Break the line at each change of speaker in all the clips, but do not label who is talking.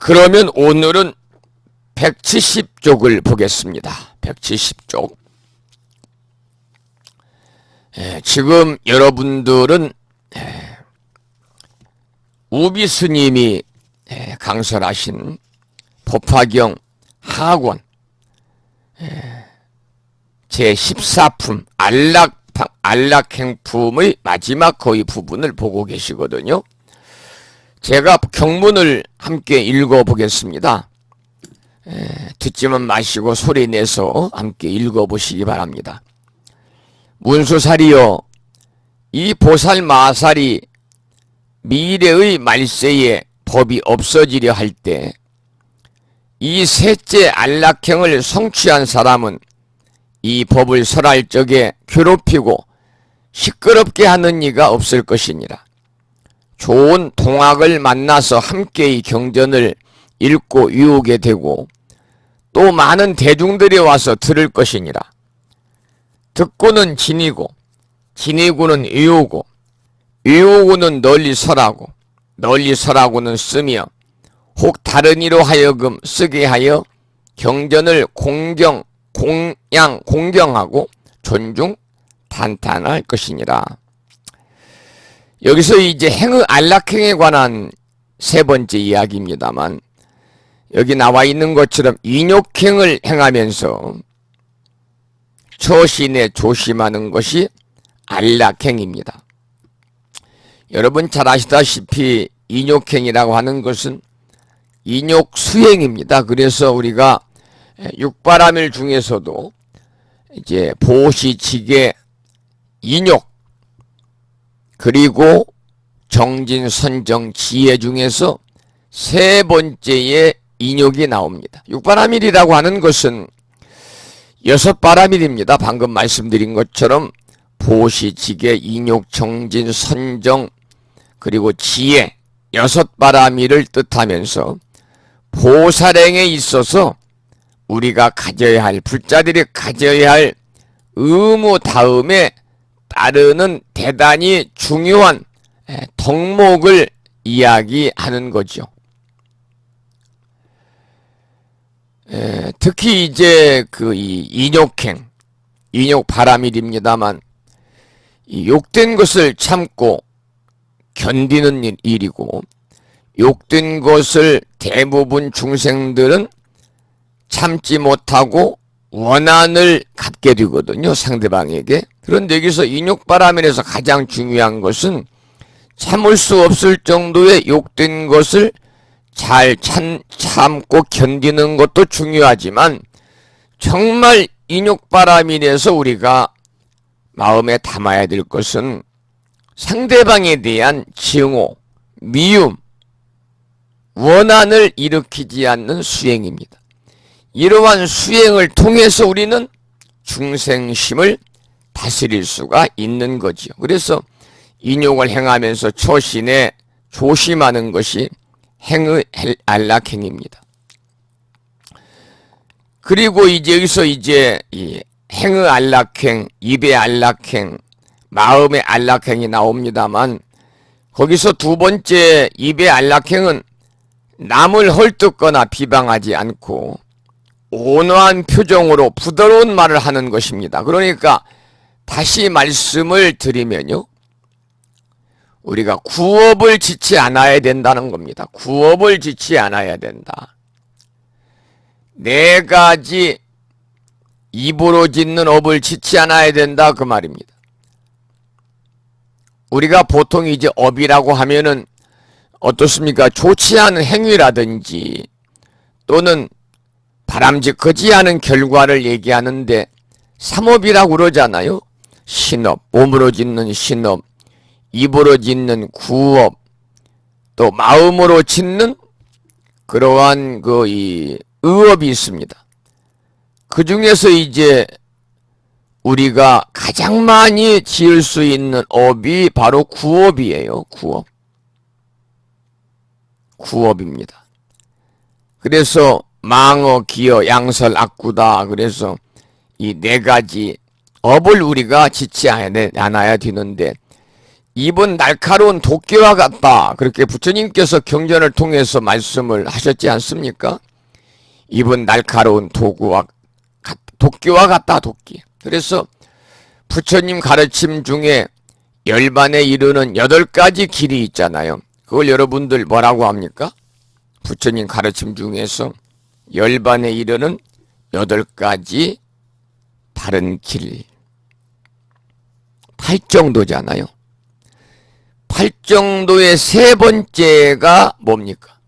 그러면 오늘은 170쪽을 보겠습니다. 170쪽. 지금 여러분들은 우비 스님이 강설하신 법화경 하권 제14품 안락행품의 마지막 거의 부분을 보고 계시거든요. 제가 경문을 함께 읽어보겠습니다. 듣지만 마시고 소리내서 함께 읽어보시기 바랍니다. 문수살이여, 이 보살 마살이 미래의 말세에 법이 없어지려 할 때 이 셋째 안락행을 성취한 사람은 이 법을 설할 적에 괴롭히고 시끄럽게 하는 이가 없을 것이니라. 좋은 동학을 만나서 함께 이 경전을 읽고 외우게 되고 또 많은 대중들이 와서 들을 것이니라. 듣고는 지니고 지니고는 외우고 외우고는 널리 설하고 널리 설하고는 쓰며 혹 다른 이로 하여금 쓰게 하여 경전을 공경하고 존중 탄탄할 것이니라. 여기서 이제 행의 안락행에 관한 세 번째 이야기입니다만, 여기 나와 있는 것처럼 인욕행을 행하면서 처신에 조심하는 것이 안락행입니다. 여러분 잘 아시다시피 인욕행이라고 하는 것은 인욕수행입니다. 그래서 우리가 육바라밀 중에서도 이제 보시, 지계, 인욕, 그리고 정진, 선정, 지혜 중에서 세 번째의 인욕이 나옵니다. 육바라밀이라고 하는 것은 6바라밀입니다. 방금 말씀드린 것처럼 보시, 지계, 인욕, 정진, 선정, 그리고 지혜 6바라밀을 뜻하면서 보살행에 있어서 우리가 가져야 할, 불자들이 가져야 할 의무 다음에 따르는 대단히 중요한 덕목을 이야기하는 거죠. 특히 이제 이 인욕행, 인욕바라밀입니다만, 이 욕된 것을 참고 견디는 일이고, 욕된 것을 대부분 중생들은 참지 못하고 원한을 갖게 되거든요, 상대방에게. 그런데 여기서 인욕바라밀에서 가장 중요한 것은 참을 수 없을 정도의 욕된 것을 잘 참고 견디는 것도 중요하지만, 정말 인욕바라밀에서 우리가 마음에 담아야 될 것은 상대방에 대한 증오, 미움, 원한을 일으키지 않는 수행입니다. 이러한 수행을 통해서 우리는 중생심을 다스릴 수가 있는 거지요. 그래서 인욕을 행하면서 처신에 조심하는 것이 행의 안락행입니다. 그리고 이제 여기서 이제 이 행의 안락행, 입의 안락행, 마음의 안락행이 나옵니다만, 거기서 두 번째 입의 안락행은 남을 헐뜯거나 비방하지 않고 온화한 표정으로 부드러운 말을 하는 것입니다. 그러니까 다시 말씀을 드리면요, 우리가 구업을 짓지 않아야 된다는 겁니다. 구업을 짓지 않아야 된다. 4가지 입으로 짓는 업을 짓지 않아야 된다, 그 말입니다. 우리가 보통 이제 업이라고 하면은 어떻습니까? 좋지 않은 행위라든지 또는 바람직하지 않은 결과를 얘기하는데 삼업이라고 그러잖아요. 신업, 몸으로 짓는 신업, 입으로 짓는 구업, 또 마음으로 짓는 그러한 이 의업이 있습니다. 그 중에서 이제 우리가 가장 많이 지을 수 있는 업이 바로 구업이에요. 구업입니다. 그래서 망어, 기어, 양설, 악구다. 그래서 이 4가지 업을 우리가 짓지 않아야 되는데, 입은 날카로운 도끼와 같다. 그렇게 부처님께서 경전을 통해서 말씀을 하셨지 않습니까? 입은 날카로운 도끼와 같다, 도끼. 그래서 부처님 가르침 중에 열반에 이르는 8가지 길이 있잖아요. 그걸 여러분들 뭐라고 합니까? 부처님 가르침 중에서 열반에 이르는 8가지 바른 길. 8정도잖아요. 8정도의 세 번째가 뭡니까?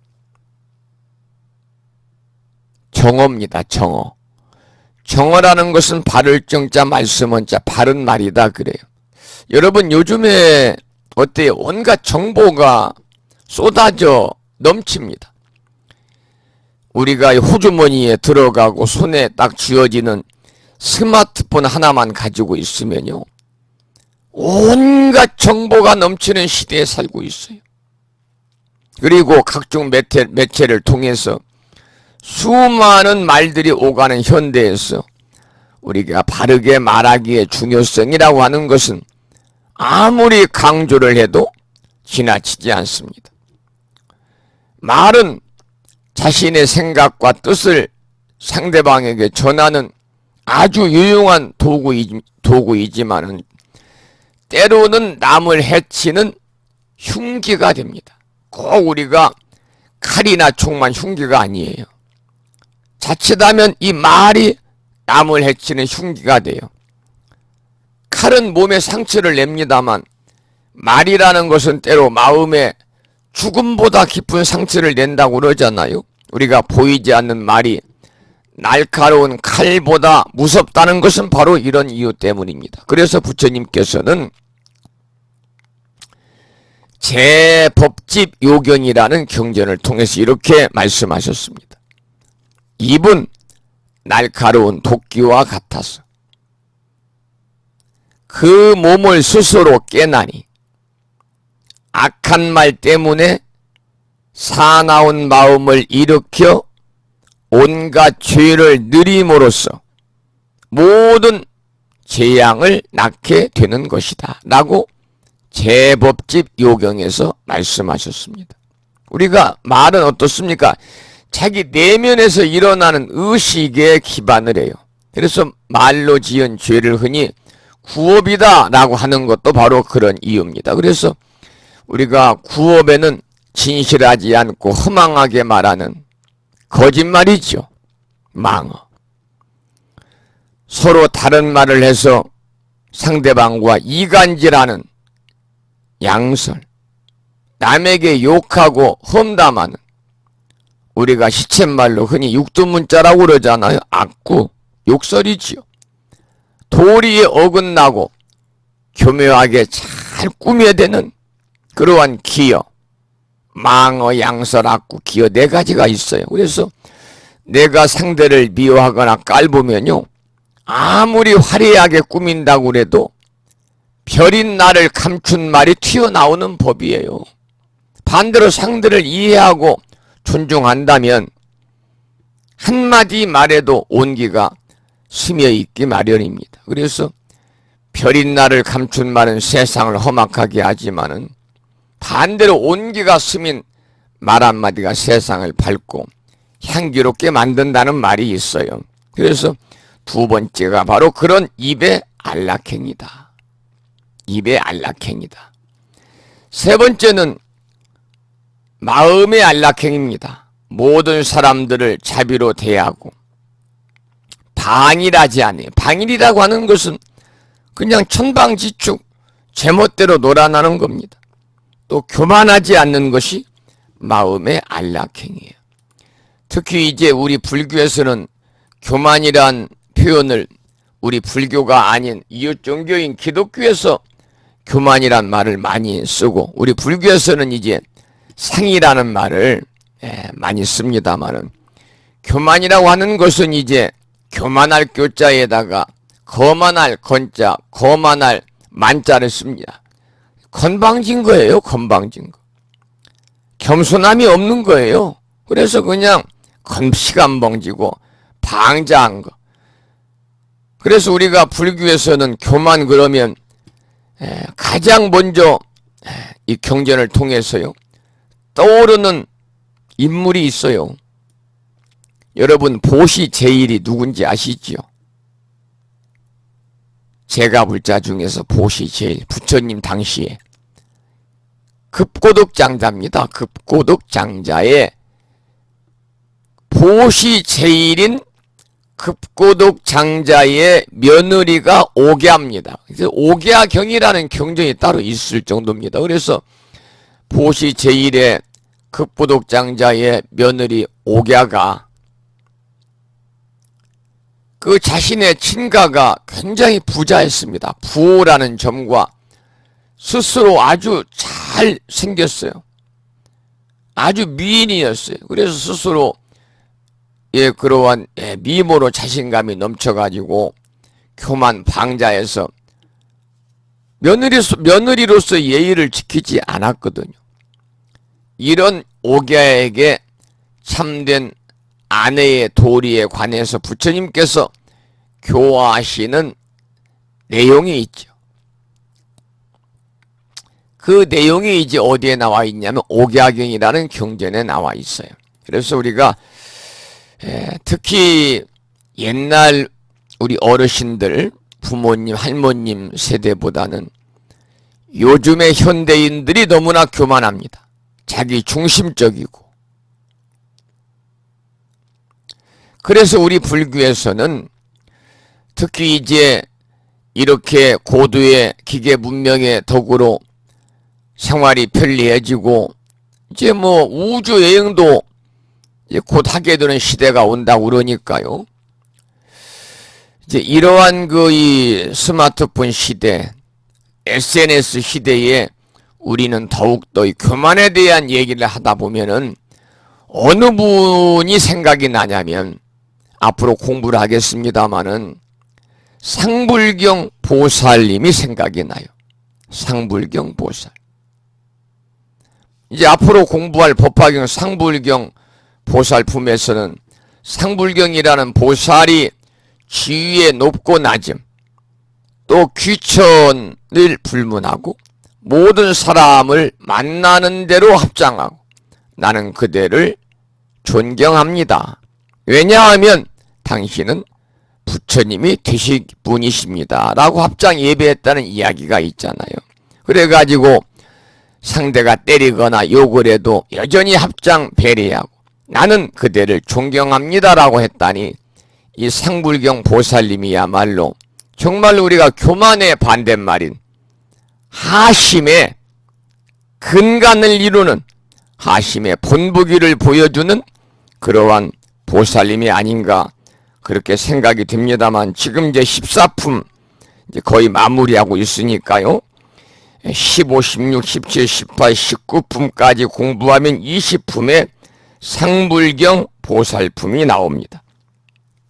정어입니다. 정어. 정어라는 것은 바를 정자 말씀은 자 바른 말이다 그래요. 여러분 요즘에 어때요? 온갖 정보가 쏟아져 넘칩니다. 우리가 호주머니에 들어가고 손에 딱 쥐어지는 스마트폰 하나만 가지고 있으면요, 온갖 정보가 넘치는 시대에 살고 있어요. 그리고 각종 매체를 통해서 수많은 말들이 오가는 현대에서 우리가 바르게 말하기의 중요성이라고 하는 것은 아무리 강조를 해도 지나치지 않습니다. 말은 자신의 생각과 뜻을 상대방에게 전하는 아주 유용한 도구이지만은 때로는 남을 해치는 흉기가 됩니다. 꼭 우리가 칼이나 총만 흉기가 아니에요. 자칫하면 이 말이 남을 해치는 흉기가 돼요. 칼은 몸에 상처를 냅니다만 말이라는 것은 때로 마음에 죽음보다 깊은 상처를 낸다고 그러잖아요. 우리가 보이지 않는 말이 날카로운 칼보다 무섭다는 것은 바로 이런 이유 때문입니다. 그래서 부처님께서는 제법집 요견이라는 경전을 통해서 이렇게 말씀하셨습니다. 입은 날카로운 도끼와 같아서 그 몸을 스스로 깨나니 악한 말 때문에 사나운 마음을 일으켜 온갖 죄를 느림으로써 모든 재앙을 낳게 되는 것이다 라고 제법집 요경에서 말씀하셨습니다. 우리가 말은 어떻습니까? 자기 내면에서 일어나는 의식에 기반을 해요. 그래서 말로 지은 죄를 흔히 구업이다 라고 하는 것도 바로 그런 이유입니다. 그래서 우리가 구업에는 진실하지 않고 허망하게 말하는 거짓말이죠. 망어. 서로 다른 말을 해서 상대방과 이간질하는 양설. 남에게 욕하고 험담하는, 우리가 시쳇말로 흔히 육두문자라고 그러잖아요. 악구, 욕설이지요. 도리에 어긋나고 교묘하게 잘 꾸며대는 그러한 기여, 망어, 양설, 악구, 기여 4가지가 있어요. 그래서 내가 상대를 미워하거나 깔보면요, 아무리 화려하게 꾸민다고 그래도 별인 나를 감춘 말이 튀어나오는 법이에요. 반대로 상대를 이해하고 존중한다면 한마디 말에도 온기가 스며있기 마련입니다. 그래서 별인 나를 감춘 말은 세상을 험악하게 하지만은 반대로 온기가 스민 말 한마디가 세상을 밝고 향기롭게 만든다는 말이 있어요. 그래서 2번째가 바로 그런 입의 안락행이다. 입의 안락행이다. 3번째는 마음의 안락행입니다. 모든 사람들을 자비로 대하고 방일하지 않아요. 방일이라고 하는 것은 그냥 천방지축 제멋대로 놀아나는 겁니다. 또 교만하지 않는 것이 마음의 안락행이에요. 특히 이제 우리 불교에서는 교만이란 표현을 우리 불교가 아닌 이웃 종교인 기독교에서 교만이란 말을 많이 쓰고, 우리 불교에서는 이제 상이라는 말을 많이 씁니다만은, 교만이라고 하는 것은 이제 교만할 교자에다가 거만할 건자, 거만할 만자를 씁니다. 건방진 거예요. 건방진 거. 겸손함이 없는 거예요. 그래서 그냥 시간벙지고 방자한 거. 그래서 우리가 불교에서는 교만 그러면 가장 먼저 이 경전을 통해서요, 떠오르는 인물이 있어요. 여러분, 보시 제일이 누군지 아시지요? 제가불자 중에서 보시 제일, 부처님 당시에 급고독장자입니다. 급고독장자의 보시 제일인 급고독장자의 며느리가 옥야입니다. 그래서 옥야경이라는 경전이 따로 있을 정도입니다. 그래서 보시 제일의 급고독장자의 며느리 옥야가 그 자신의 친가가 굉장히 부자였습니다. 부라는 점과 스스로 아주 잘 생겼어요. 아주 미인이었어요. 그래서 스스로 그러한 미모로 자신감이 넘쳐가지고 교만 방자에서 며느리로서 예의를 지키지 않았거든요. 이런 옥야에게 참된 아내의 도리에 관해서 부처님께서 교화하시는 내용이 있죠. 그 내용이 이제 어디에 나와 있냐면 옥야경이라는 경전에 나와 있어요. 그래서 우리가 특히 옛날 우리 어르신들, 부모님, 할머님 세대보다는 요즘의 현대인들이 너무나 교만합니다. 자기 중심적이고. 그래서 우리 불교에서는 특히 이제 이렇게 고도의 기계 문명의 덕으로 생활이 편리해지고 이제 뭐 우주 여행도 이제 곧 하게 되는 시대가 온다고 그러니까요. 이제 이러한 이 스마트폰 시대, SNS 시대에 우리는 더욱더 이 교만에 대한 얘기를 하다 보면은 어느 분이 생각이 나냐면 앞으로 공부를 하겠습니다마는 상불경 보살님이 생각이 나요. 상불경 보살. 이제 앞으로 공부할 법화경 상불경 보살품에서는 상불경이라는 보살이 지위의 높고 낮음, 또 귀천을 불문하고 모든 사람을 만나는 대로 합장하고 나는 그대를 존경합니다. 왜냐하면 당신은 부처님이 되실 분이십니다. 라고 합장 예배했다는 이야기가 있잖아요. 그래가지고 상대가 때리거나 욕을 해도 여전히 합장 배려하고 나는 그대를 존경합니다. 라고 했다니 이 상불경 보살님이야말로 정말 우리가 교만의 반대말인 하심의 근간을 이루는 하심의 본보기를 보여주는 그러한 보살님이 아닌가 그렇게 생각이 듭니다만 지금 이제 14품 이제 거의 마무리하고 있으니까요. 15, 16, 17, 18, 19품까지 공부하면 20품에 상불경 보살품이 나옵니다.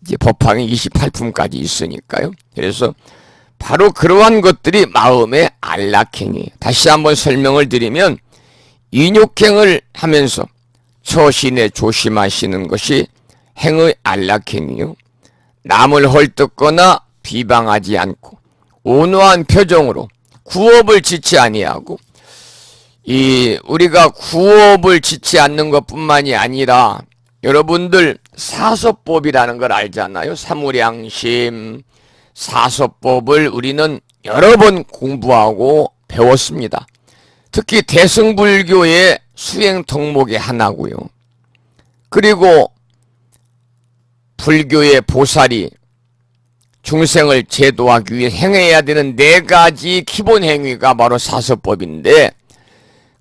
이제 법화경이 28품까지 있으니까요. 그래서 바로 그러한 것들이 마음의 안락행위. 다시 한번 설명을 드리면 인욕행을 하면서 처신에 조심하시는 것이 행의 안락행위요. 남을 헐뜯거나 비방하지 않고 온화한 표정으로 구업을 짓지 아니하고 우리가 구업을 짓지 않는 것뿐만이 아니라 여러분들 사서법이라는 걸 알잖아요. 사무량심, 사서법을 우리는 여러 번 공부하고 배웠습니다. 특히 대승불교의 수행 덕목의 하나고요. 그리고 불교의 보살이 중생을 제도하기 위해 행해야 되는 4가지 기본 행위가 바로 사서법인데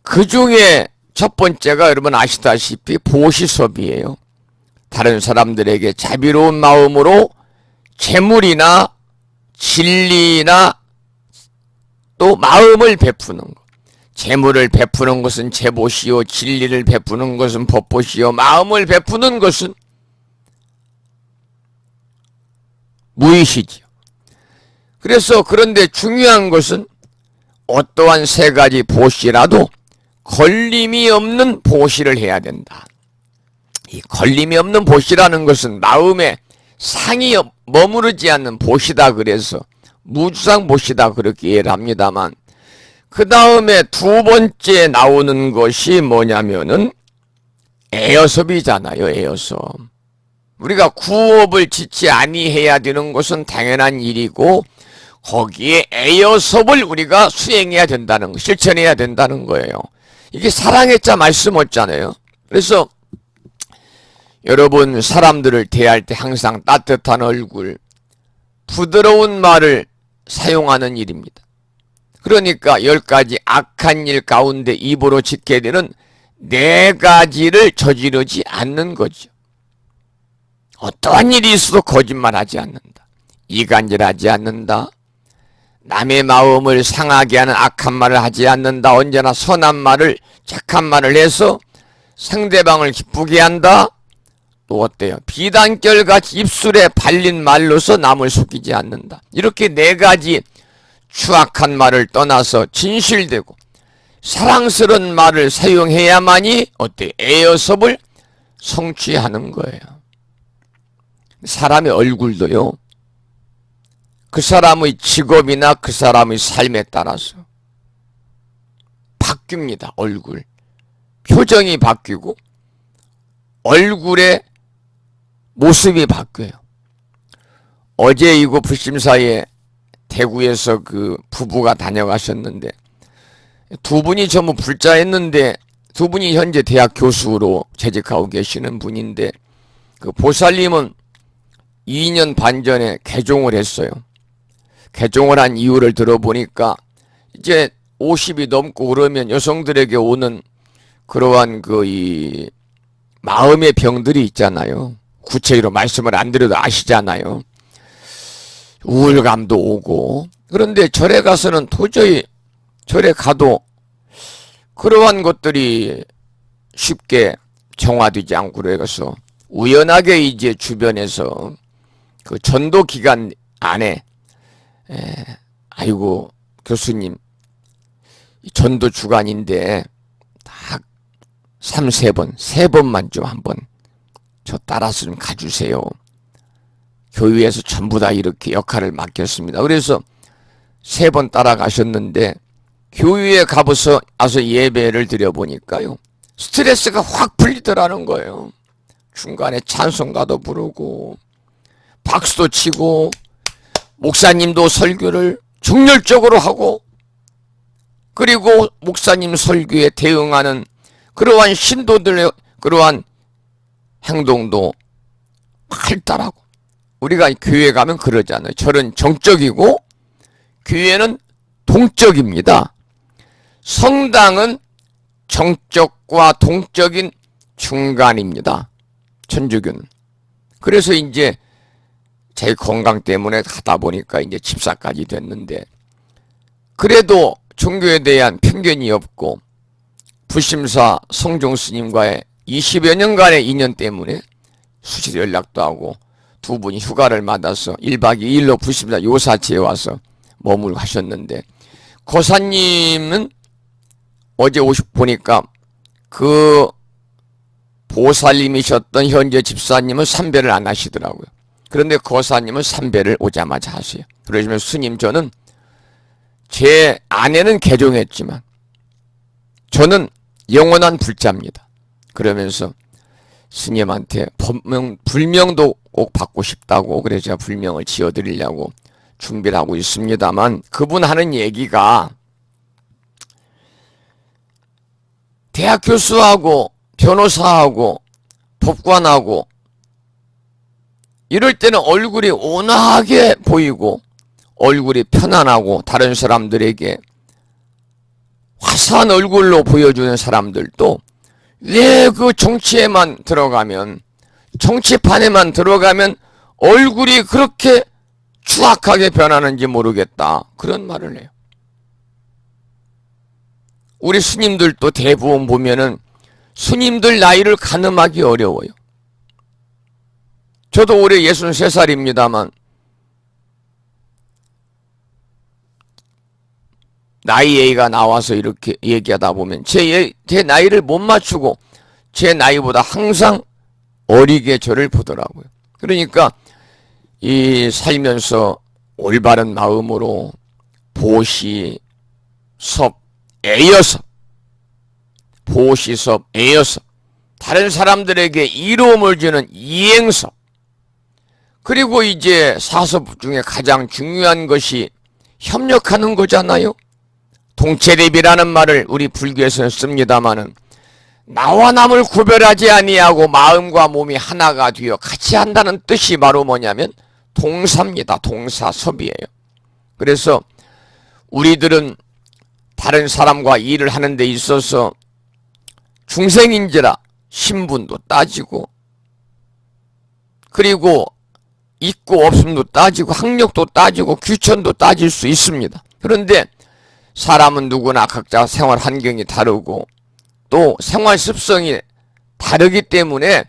그 중에 첫 번째가 여러분 아시다시피 보시섭이에요. 다른 사람들에게 자비로운 마음으로 재물이나 진리나 또 마음을 베푸는 것. 재물을 베푸는 것은 재보시오, 진리를 베푸는 것은 법보시오, 마음을 베푸는 것은 무의시지요. 그래서 그런데 중요한 것은 어떠한 3가지 보시라도 걸림이 없는 보시를 해야 된다. 이 걸림이 없는 보시라는 것은 마음에 상이 머무르지 않는 보시다 그래서 무주상 보시다 그렇게 이해를 합니다만 그 다음에 두 번째 나오는 것이 뭐냐면은 에어섭이잖아요. 에어섭. 우리가 구업을 짓지 아니해야 되는 것은 당연한 일이고 거기에 에어섭을 우리가 수행해야 된다는 거, 실천해야 된다는 거예요. 이게 사랑의 자 말씀 없잖아요. 그래서 여러분 사람들을 대할 때 항상 따뜻한 얼굴, 부드러운 말을 사용하는 일입니다. 그러니까 10가지 악한 일 가운데 입으로 짓게 되는 4가지를 저지르지 않는 거죠. 어떠한 일이 있어도 거짓말하지 않는다. 이간질하지 않는다. 남의 마음을 상하게 하는 악한 말을 하지 않는다. 언제나 선한 말을, 착한 말을 해서 상대방을 기쁘게 한다. 또 어때요? 비단결같이 입술에 발린 말로서 남을 속이지 않는다. 이렇게 4가지 추악한 말을 떠나서 진실되고 사랑스러운 말을 사용해야만이 어때요? 에어섭을 성취하는 거예요. 사람의 얼굴도요, 그 사람의 직업이나 그 사람의 삶에 따라서 바뀝니다. 얼굴. 표정이 바뀌고 얼굴의 모습이 바뀌어요. 어제 이거 불심사에 대구에서 그 부부가 다녀가셨는데 두 분이 전부 불자했는데 두 분이 현재 대학 교수로 재직하고 계시는 분인데 그 보살님은 2년 반 전에 개종을 했어요. 개종을 한 이유를 들어보니까 이제 50이 넘고 그러면 여성들에게 오는 그러한 이 마음의 병들이 있잖아요. 구체적으로 말씀을 안 드려도 아시잖아요. 우울감도 오고. 그런데 절에 가서는 도저히 절에 가도 그러한 것들이 쉽게 정화되지 않고 그래서 우연하게 이제 주변에서 그 전도 기간 안에 아이고 교수님 전도 주간인데 딱 3-4번 3번만 좀 한번 저 따라서 좀 가주세요. 교회에서 전부 다 이렇게 역할을 맡겼습니다. 그래서 3번 따라가셨는데 교회에 가서 예배를 드려보니까요, 스트레스가 확 풀리더라는 거예요. 중간에 찬송가도 부르고 박수도 치고 목사님도 설교를 정열적으로 하고 그리고 목사님 설교에 대응하는 그러한 신도들의 그러한 행동도 활달하고. 우리가 교회 가면 그러잖아요. 절은 정적이고 교회는 동적입니다. 성당은 정적과 동적인 중간입니다. 천주교는. 그래서 이제 제 건강 때문에 하다 보니까 이제 집사까지 됐는데 그래도 종교에 대한 편견이 없고 불심사 성종 스님과의 20여 년간의 인연 때문에 수시로 연락도 하고 두 분이 휴가를 받아서 1박 2일로 불심사 요사지에 와서 머물고 하셨는데 고사님은 어제 보니까 그 보살님이셨던 현재 집사님은 삼배를 안 하시더라고요. 그런데 고사님은 삼배를 오자마자 하세요. 그러시면 스님 저는 제 아내는 개종했지만 저는 영원한 불자입니다. 그러면서 스님한테 불명도 꼭 받고 싶다고 그래서 제가 불명을 지어드리려고 준비를 하고 있습니다만 그분 하는 얘기가 대학 교수하고 변호사하고 법관하고 이럴 때는 얼굴이 온화하게 보이고 얼굴이 편안하고 다른 사람들에게 화사한 얼굴로 보여주는 사람들도 왜 그 정치에만 들어가면 정치판에만 들어가면 얼굴이 그렇게 추악하게 변하는지 모르겠다. 그런 말을 해요. 우리 스님들도 대부분 보면은 스님들 나이를 가늠하기 어려워요. 저도 올해 63살입니다만 나이 얘기가 나와서 이렇게 얘기하다 보면 제 나이를 못 맞추고 제 나이보다 항상 어리게 저를 보더라고요. 그러니까 이 살면서 올바른 마음으로 보시, 섭, 애여서, 보시섭, 애여서, 다른 사람들에게 이로움을 주는 이행섭, 그리고 이제 사섭 중에 가장 중요한 것이 협력하는 거잖아요. 동체립이라는 말을 우리 불교에서는 씁니다마는 나와 남을 구별하지 아니하고 마음과 몸이 하나가 되어 같이 한다는 뜻이 바로 뭐냐면 동사입니다. 동사섭이에요. 그래서 우리들은 다른 사람과 일을 하는 데 있어서 중생인지라 신분도 따지고, 그리고 있고 없음도 따지고, 학력도 따지고, 귀천도 따질 수 있습니다. 그런데 사람은 누구나 각자 생활 환경이 다르고 또 생활 습성이 다르기 때문에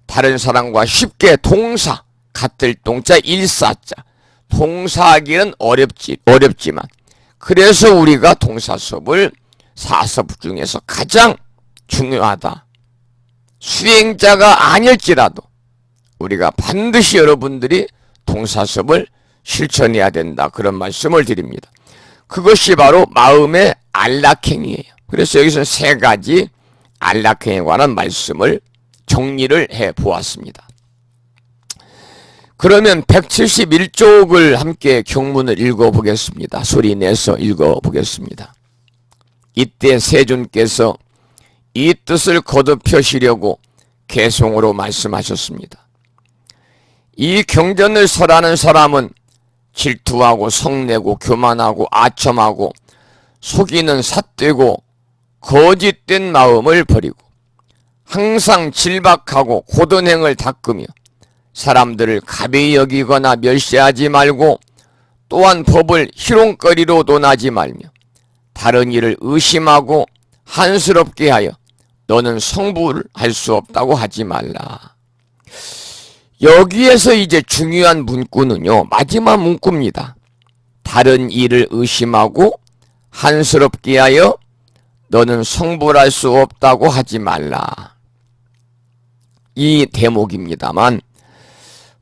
다른 사람과 쉽게 동사, 같을 동자 일사자, 동사하기는 어렵지만, 그래서 우리가 동사섭을 사섭 중에서 가장 중요하다. 수행자가 아닐지라도 우리가 반드시 여러분들이 동사섭을 실천해야 된다, 그런 말씀을 드립니다. 그것이 바로 마음의 안락행이에요. 그래서 여기서 세 가지 안락행에 관한 말씀을 정리를 해 보았습니다. 그러면 171쪽을 함께 경문을 읽어보겠습니다. 소리 내서 읽어보겠습니다. 이때 세존께서 이 뜻을 거듭하시려고 개송으로 말씀하셨습니다. 이 경전을 설하는 사람은 질투하고 성내고 교만하고 아첨하고 속이는 삿되고 거짓된 마음을 버리고 항상 질박하고 고든 행을 닦으며 사람들을 가벼이 여기거나 멸시하지 말고 또한 법을 희롱거리로 논하지 말며 다른 일을 의심하고 한스럽게 하여 너는 성불을 할 수 없다고 하지 말라. 여기에서 이제 중요한 문구는요, 마지막 문구입니다. 다른 일을 의심하고 한스럽게 하여 너는 성불할 수 없다고 하지 말라. 이 대목입니다만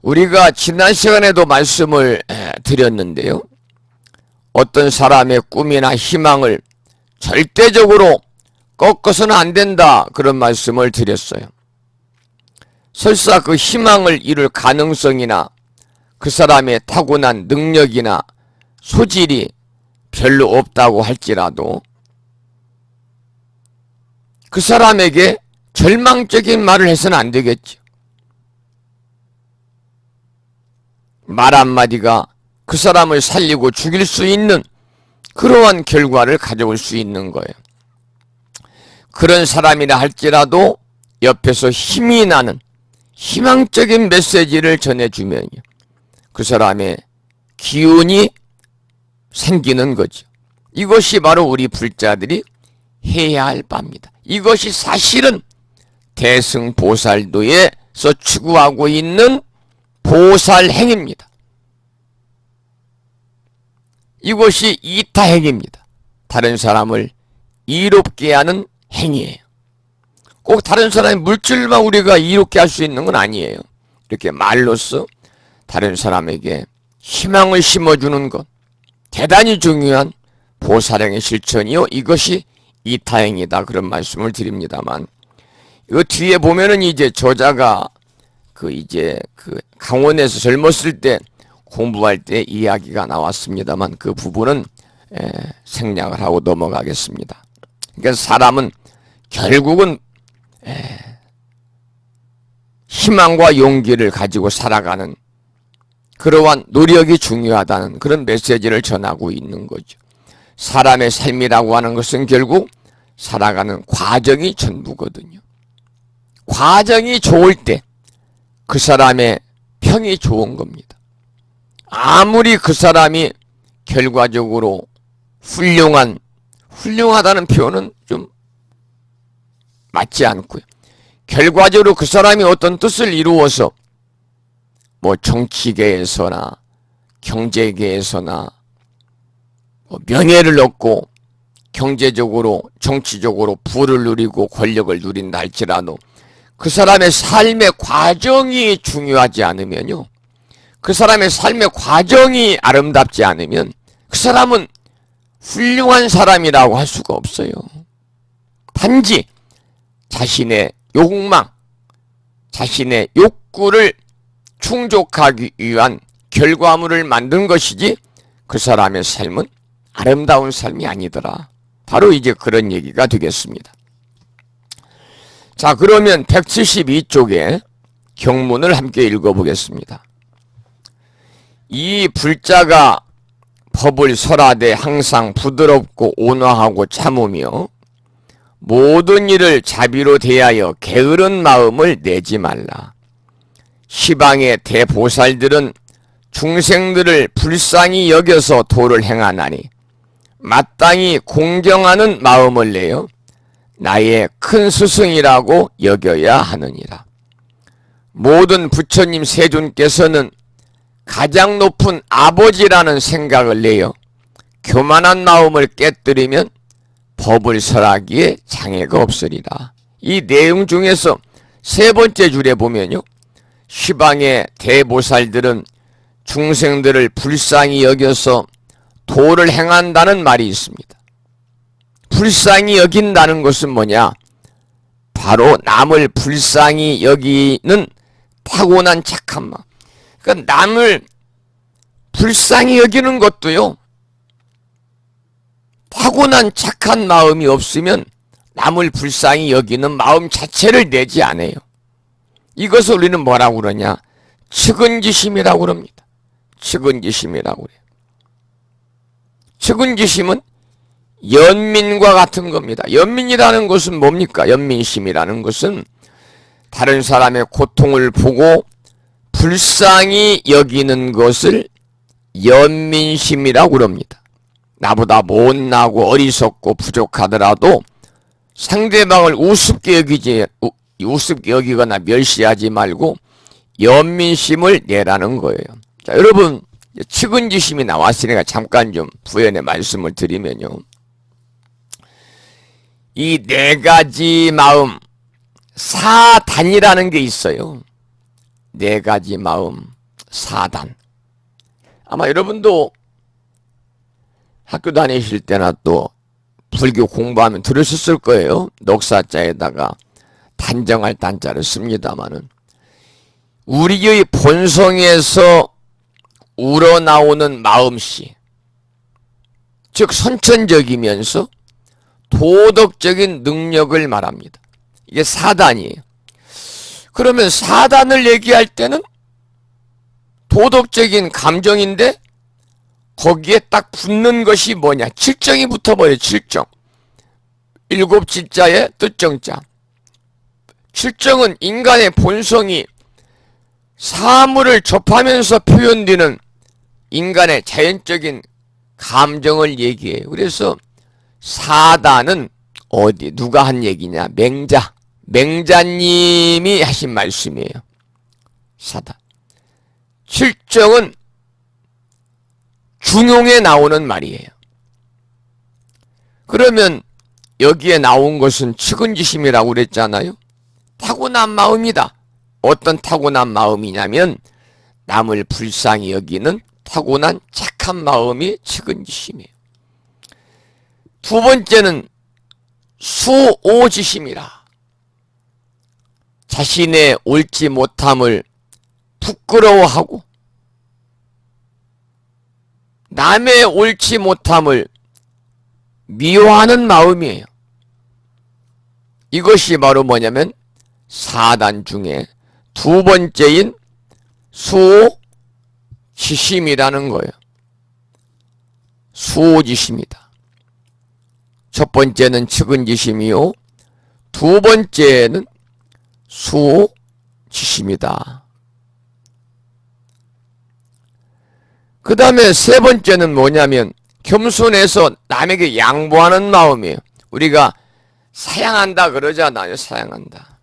우리가 지난 시간에도 말씀을 드렸는데요, 어떤 사람의 꿈이나 희망을 절대적으로 꺾어서는 안 된다, 그런 말씀을 드렸어요. 설사 그 희망을 이룰 가능성이나 그 사람의 타고난 능력이나 소질이 별로 없다고 할지라도 그 사람에게 절망적인 말을 해서는 안 되겠죠. 말 한마디가 그 사람을 살리고 죽일 수 있는 그러한 결과를 가져올 수 있는 거예요. 그런 사람이라 할지라도 옆에서 힘이 나는 희망적인 메시지를 전해주면요, 그 사람의 기운이 생기는 거죠. 이것이 바로 우리 불자들이 해야 할 바입니다. 이것이 사실은 대승보살도에서 추구하고 있는 보살행입니다. 이것이 이타행입니다. 다른 사람을 이롭게 하는 행위예요. 꼭 다른 사람의 물질만 우리가 이롭게 할 수 있는 건 아니에요. 이렇게 말로써 다른 사람에게 희망을 심어주는 것, 대단히 중요한 보살행의 실천이요, 이것이 이타행이다, 그런 말씀을 드립니다만, 이 뒤에 보면은 이제 저자가 그 강원에서 젊었을 때 공부할 때 이야기가 나왔습니다만 그 부분은 생략을 하고 넘어가겠습니다. 그러니까 사람은 결국은 희망과 용기를 가지고 살아가는 그러한 노력이 중요하다는 그런 메시지를 전하고 있는 거죠. 사람의 삶이라고 하는 것은 결국 살아가는 과정이 전부거든요. 과정이 좋을 때 그 사람의 평이 좋은 겁니다. 아무리 그 사람이 결과적으로 훌륭하다는 표현은 좀 맞지 않고요. 결과적으로 그 사람이 어떤 뜻을 이루어서 뭐 정치계에서나 경제계에서나 명예를 얻고 경제적으로 정치적으로 부를 누리고 권력을 누린다 할지라도 그 사람의 삶의 과정이 중요하지 않으면요, 그 사람의 삶의 과정이 아름답지 않으면 그 사람은 훌륭한 사람이라고 할 수가 없어요. 단지 자신의 욕망, 자신의 욕구를 충족하기 위한 결과물을 만든 것이지 그 사람의 삶은 아름다운 삶이 아니더라. 바로 이제 그런 얘기가 되겠습니다. 자, 그러면 172쪽에 경문을 함께 읽어보겠습니다. 이 불자가 법을 설하되 항상 부드럽고 온화하고 참으며 모든 일을 자비로 대하여 게으른 마음을 내지 말라. 시방의 대보살들은 중생들을 불쌍히 여겨서 도를 행하나니 마땅히 공경하는 마음을 내어 나의 큰 스승이라고 여겨야 하느니라. 모든 부처님 세존께서는 가장 높은 아버지라는 생각을 내어 교만한 마음을 깨뜨리면 법을 설하기에 장애가 없으리라. 이 내용 중에서 세 번째 줄에 보면요, 시방의 대보살들은 중생들을 불쌍히 여겨서 도를 행한다는 말이 있습니다. 불쌍히 여긴다는 것은 뭐냐? 바로 남을 불쌍히 여기는 타고난 착한 마음. 그러니까 남을 불쌍히 여기는 것도요, 타고난 착한 마음이 없으면 남을 불쌍히 여기는 마음 자체를 내지 않아요. 이것을 우리는 뭐라고 그러냐? 측은지심이라고 그럽니다. 측은지심이라고 그래요. 측은지심은 연민과 같은 겁니다. 연민이라는 것은 뭡니까? 연민심이라는 것은 다른 사람의 고통을 보고 불쌍히 여기는 것을 연민심이라고 그럽니다. 나보다 못나고 어리석고 부족하더라도 상대방을 우습게 여기거나 멸시하지 말고 연민심을 내라는 거예요. 자, 여러분, 측은지심이 나왔으니까 잠깐 좀 부연의 말씀을 드리면요, 이 네 가지 마음, 사단이라는 게 있어요. 네 가지 마음, 사단. 아마 여러분도 학교 다니실 때나 또 불교 공부하면 들으셨을 거예요. 녹사자에다가 단정할 단자를 씁니다마는 우리의 본성에서 우러나오는 마음씨, 즉 선천적이면서 도덕적인 능력을 말합니다. 이게 사단이에요. 그러면 사단을 얘기할 때는 도덕적인 감정인데 거기에 딱 붙는 것이 뭐냐? 칠정이 붙어버려요. 칠정. 일곱 지자에 뜻정자. 칠정은 인간의 본성이 사물을 접하면서 표현되는 인간의 자연적인 감정을 얘기해요. 그래서 사단은 어디 누가 한 얘기냐? 맹자님이 하신 말씀이에요. 사단. 칠정은 중용에 나오는 말이에요. 그러면 여기에 나온 것은 측은지심이라고 그랬잖아요. 타고난 마음이다. 어떤 타고난 마음이냐면 남을 불쌍히 여기는 타고난 착한 마음이 측은지심이에요. 두 번째는 수오지심이라. 자신의 옳지 못함을 부끄러워하고 남의 옳지 못함을 미워하는 마음이에요. 이것이 바로 뭐냐면 사단 중에 두 번째인 수오지심이라는 거예요. 수오지심이다. 첫 번째는 측은지심이요, 두 번째는 수오지심이다. 그 다음에 세 번째는 뭐냐면 겸손해서 남에게 양보하는 마음이에요. 우리가 사양한다 그러잖아요. 사양한다.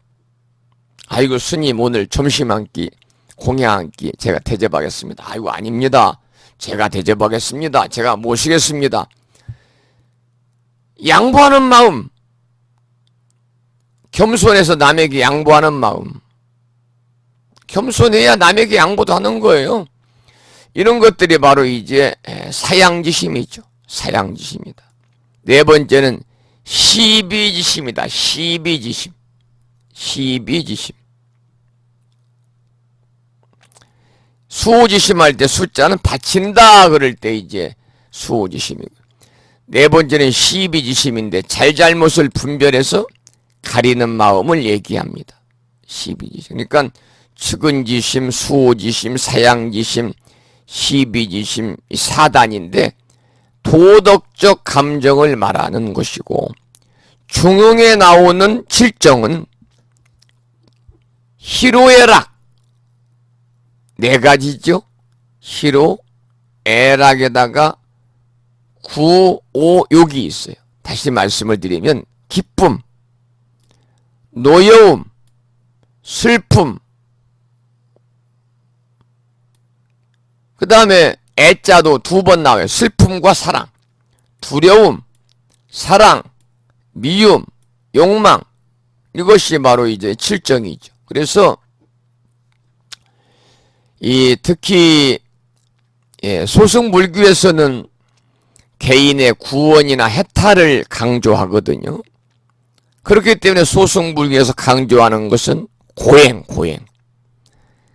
아이고 스님 오늘 점심 한 끼, 공양 한 끼 제가 대접하겠습니다. 아이고 아닙니다. 제가 대접하겠습니다. 제가 모시겠습니다. 양보하는 마음, 겸손해서 남에게 양보하는 마음. 겸손해야 남에게 양보도 하는 거예요. 이런 것들이 바로 이제 사양지심이죠. 사양지심이다. 네 번째는 시비지심이다. 시비지심. 시비지심. 수호지심할 때 숫자는 바친다 그럴 때 이제 수호지심이고, 네 번째는 시비지심인데 잘잘못을 분별해서 가리는 마음을 얘기합니다. 시비지심. 그러니까 측은지심, 수호지심, 사양지심, 시비지심 이 4단인데 도덕적 감정을 말하는 것이고, 중흥에 나오는 7정은 희로애락 네 가지죠. 희로, 애락에다가 구, 오, 욕이 있어요. 다시 말씀을 드리면 기쁨, 노여움, 슬픔, 그 다음에 애자도 2번 나와요. 슬픔과 사랑, 두려움, 사랑, 미움, 욕망, 이것이 바로 이제 7정이죠. 그래서 특히 소승불교에서는 개인의 구원이나 해탈을 강조하거든요. 그렇기 때문에 소승불교에서 강조하는 것은 고행.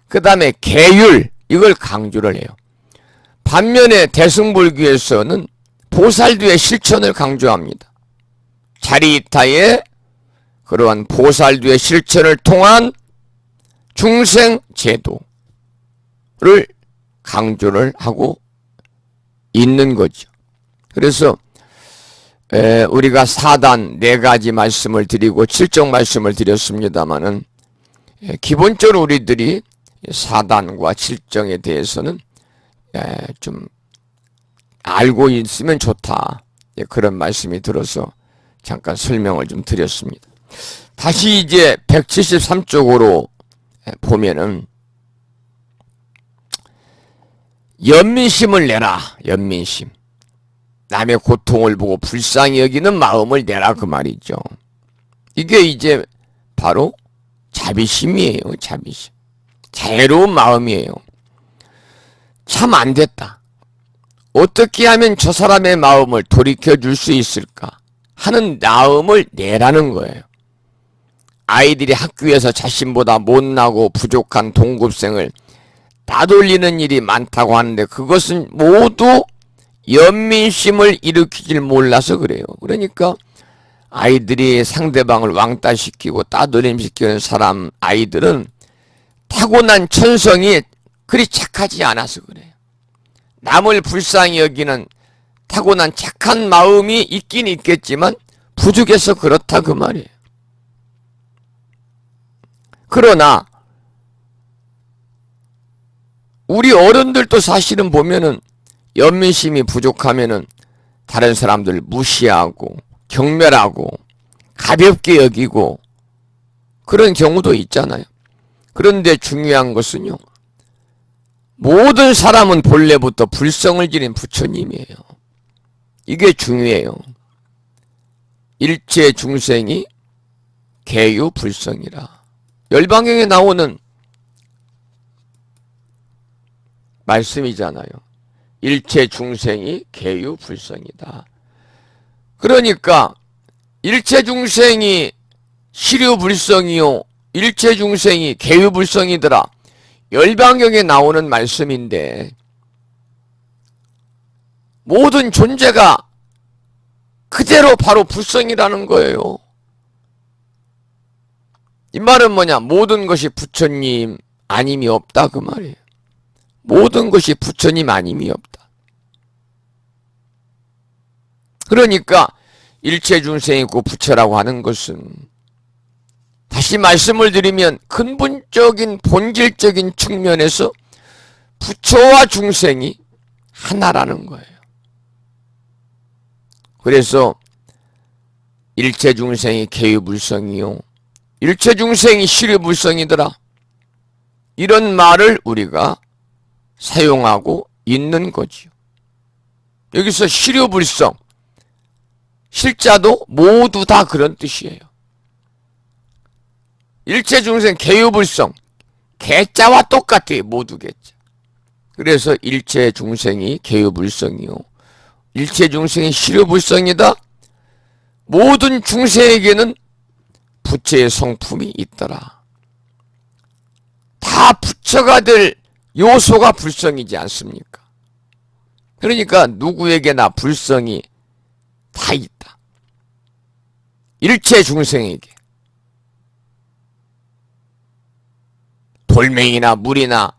그 다음에 계율, 이걸 강조를 해요. 반면에 대승불교에서는 보살도의 실천을 강조합니다. 자리이타의 그러한 보살도의 실천을 통한 중생제도를 강조를 하고 있는 거죠. 그래서 우리가 4단 4가지 말씀을 드리고 7정 말씀을 드렸습니다마는, 기본적으로 우리들이 4단과 7정에 대해서는 좀 알고 있으면 좋다, 그런 말씀이 들어서 잠깐 설명을 좀 드렸습니다. 다시 이제 173쪽으로 보면은 연민심을 내라. 연민심. 남의 고통을 보고 불쌍히 여기는 마음을 내라, 그 말이죠. 이게 이제 바로 자비심이에요. 자비심. 자애로운 마음이에요. 참 안 됐다. 어떻게 하면 저 사람의 마음을 돌이켜줄 수 있을까 하는 마음을 내라는 거예요. 아이들이 학교에서 자신보다 못나고 부족한 동급생을 따돌리는 일이 많다고 하는데, 그것은 모두 연민심을 일으키질 몰라서 그래요. 그러니까 아이들이 상대방을 왕따시키고 따돌림시키는 사람, 아이들은 타고난 천성이 그리 착하지 않아서 그래요. 남을 불쌍히 여기는 타고난 착한 마음이 있긴 있겠지만 부족해서 그렇다, 그 말이에요. 그러나 우리 어른들도 사실은 보면은 연민심이 부족하면은 다른 사람들 무시하고 경멸하고 가볍게 여기고 그런 경우도 있잖아요. 그런데 중요한 것은요, 모든 사람은 본래부터 불성을 지닌 부처님이에요. 이게 중요해요. 일체 중생이 개유 불성이라. 열방경에 나오는 말씀이잖아요. 일체 중생이 개유 불성이다. 그러니까 일체 중생이 시류 불성이요, 일체 중생이 개유 불성이더라. 열방경에 나오는 말씀인데, 모든 존재가 그대로 바로 불성이라는 거예요. 이 말은 뭐냐? 모든 것이 부처님 아님이 없다, 그 말이에요. 모든 것이 부처님 아님이 없다. 그러니까 일체 중생이 고 부처라고 하는 것은, 다시 말씀을 드리면 근본적인 본질적인 측면에서 부처와 중생이 하나라는 거예요. 그래서 일체 중생이 개유불성이요, 일체 중생이 시류불성이더라. 이런 말을 우리가 사용하고 있는 거지요. 여기서 시류불성, 실자도 모두 다 그런 뜻이에요. 일체 중생 개유불성, 개자와 똑같아요. 모두 개자. 그래서 일체 중생이 개유불성이요, 일체 중생이 실효불성이다. 모든 중생에게는 부처의 성품이 있더라. 다 부처가 될 요소가 불성이지 않습니까? 그러니까 누구에게나 불성이 다 있다. 일체 중생에게. 돌멩이나 물이나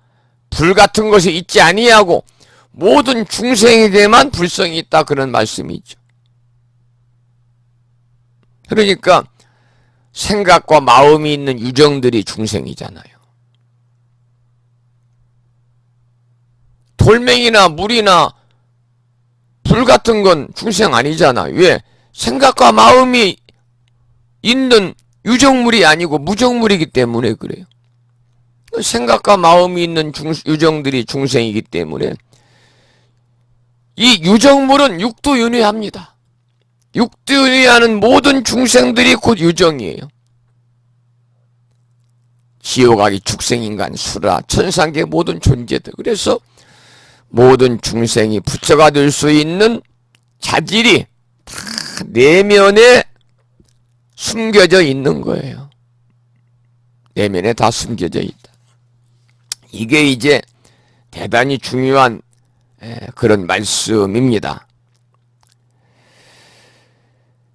불 같은 것이 있지 아니하고 모든 중생에게만 불성이 있다, 그런 말씀이죠. 그러니까 생각과 마음이 있는 유정들이 중생이잖아요. 돌멩이나 물이나 불 같은 건 중생 아니잖아. 왜? 생각과 마음이 있는 유정물이 아니고 무정물이기 때문에 그래요. 생각과 마음이 있는 유정들이 중생이기 때문에 이 유정물은 육도윤회합니다. 육도윤회하는 모든 중생들이 곧 유정이에요. 지옥아기, 축생인간, 수라, 천상계 모든 존재들. 그래서 모든 중생이 부처가 될 수 있는 자질이 다 내면에 숨겨져 있는 거예요. 내면에 다 숨겨져 있다. 이게 이제 대단히 중요한 그런 말씀입니다.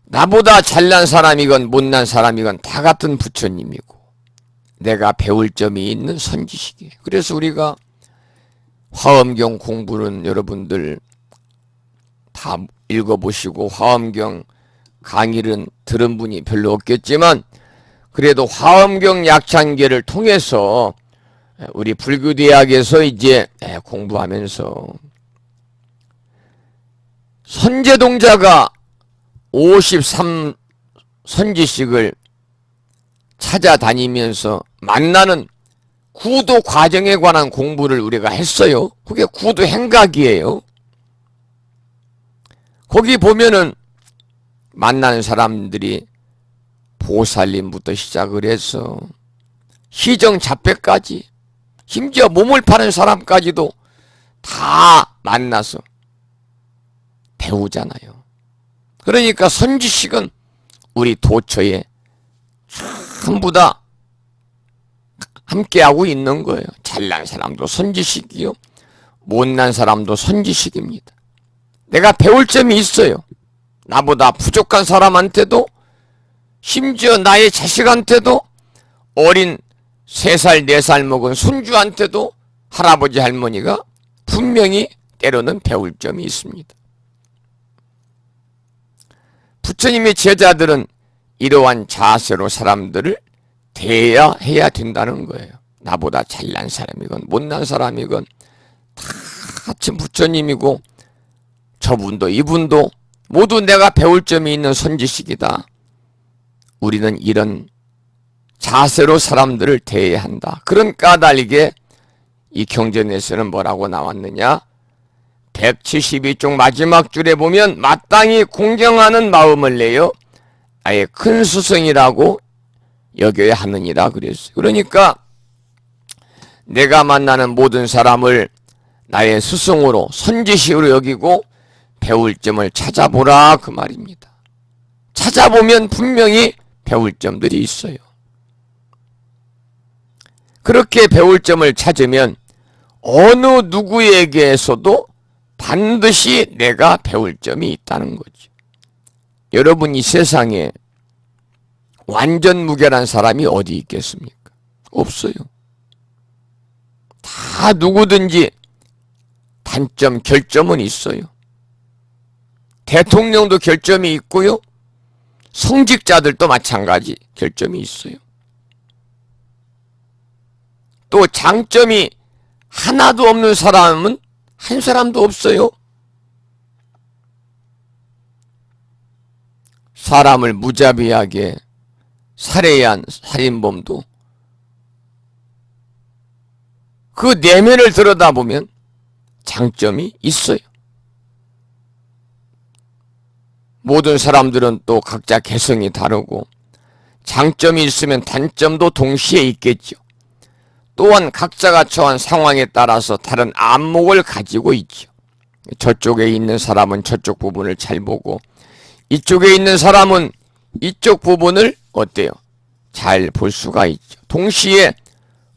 나보다 잘난 사람이건 못난 사람이건 다 같은 부처님이고 내가 배울 점이 있는 선지식이에요. 그래서 우리가 화엄경 공부는 여러분들 다 읽어보시고 화엄경 강의는 들은 분이 별로 없겠지만 그래도 화엄경 약찬계를 통해서 우리 불교대학에서 이제 공부하면서 선제동자가 53 선지식을 찾아다니면서 만나는 구도 과정에 관한 공부를 우리가 했어요. 그게 구도 행각이에요. 거기 보면은 만나는 사람들이 보살님부터 시작을 해서 희정 잡배까지 심지어 몸을 파는 사람까지도 다 만나서 배우잖아요. 그러니까 선지식은 우리 도처에 전부 다 함께하고 있는 거예요. 잘난 사람도 선지식이요, 못난 사람도 선지식입니다. 내가 배울 점이 있어요. 나보다 부족한 사람한테도, 심지어 나의 자식한테도, 어린 3살, 4살 먹은 손주한테도 할아버지 할머니가 분명히 때로는 배울 점이 있습니다. 부처님의 제자들은 이러한 자세로 사람들을 대해야 해야 된다는 거예요. 나보다 잘난 사람이건 못난 사람이건 다 같이 부처님이고 저분도 이분도 모두 내가 배울 점이 있는 선지식이다. 우리는 이런 자세로 사람들을 대해야 한다. 그런 까닭에 이 경전에서는 뭐라고 나왔느냐? 172쪽 마지막 줄에 보면 마땅히 공경하는 마음을 내어 아예 큰 스승이라고 여겨야 하느니라 그랬어요. 그러니까 내가 만나는 모든 사람을 나의 스승으로 선지식으로 여기고 배울 점을 찾아보라 그 말입니다. 찾아보면 분명히 배울 점들이 있어요. 그렇게 배울 점을 찾으면 어느 누구에게서도 반드시 내가 배울 점이 있다는 거죠. 여러분, 이 세상에 완전 무결한 사람이 어디 있겠습니까? 없어요. 다 누구든지 단점, 결점은 있어요. 대통령도 결점이 있고요. 성직자들도 마찬가지 결점이 있어요. 또 장점이 하나도 없는 사람은 한 사람도 없어요. 사람을 무자비하게 살해한 살인범도 그 내면을 들여다보면 장점이 있어요. 모든 사람들은 또 각자 개성이 다르고 장점이 있으면 단점도 동시에 있겠죠. 또한 각자가 처한 상황에 따라서 다른 안목을 가지고 있죠. 저쪽에 있는 사람은 저쪽 부분을 잘 보고 이쪽에 있는 사람은 이쪽 부분을 어때요? 잘 볼 수가 있죠. 동시에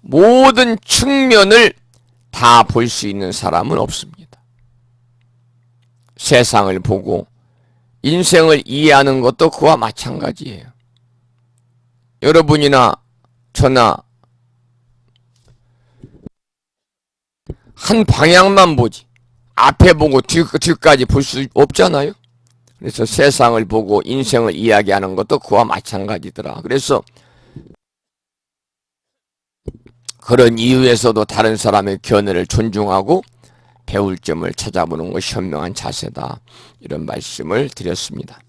모든 측면을 다 볼 수 있는 사람은 없습니다. 세상을 보고 인생을 이해하는 것도 그와 마찬가지예요. 여러분이나 저나 한 방향만 보지 앞에 보고 뒤까지 볼 수 없잖아요. 그래서 세상을 보고 인생을 이야기하는 것도 그와 마찬가지더라. 그래서 그런 이유에서도 다른 사람의 견해를 존중하고 배울 점을 찾아보는 것이 현명한 자세다. 이런 말씀을 드렸습니다.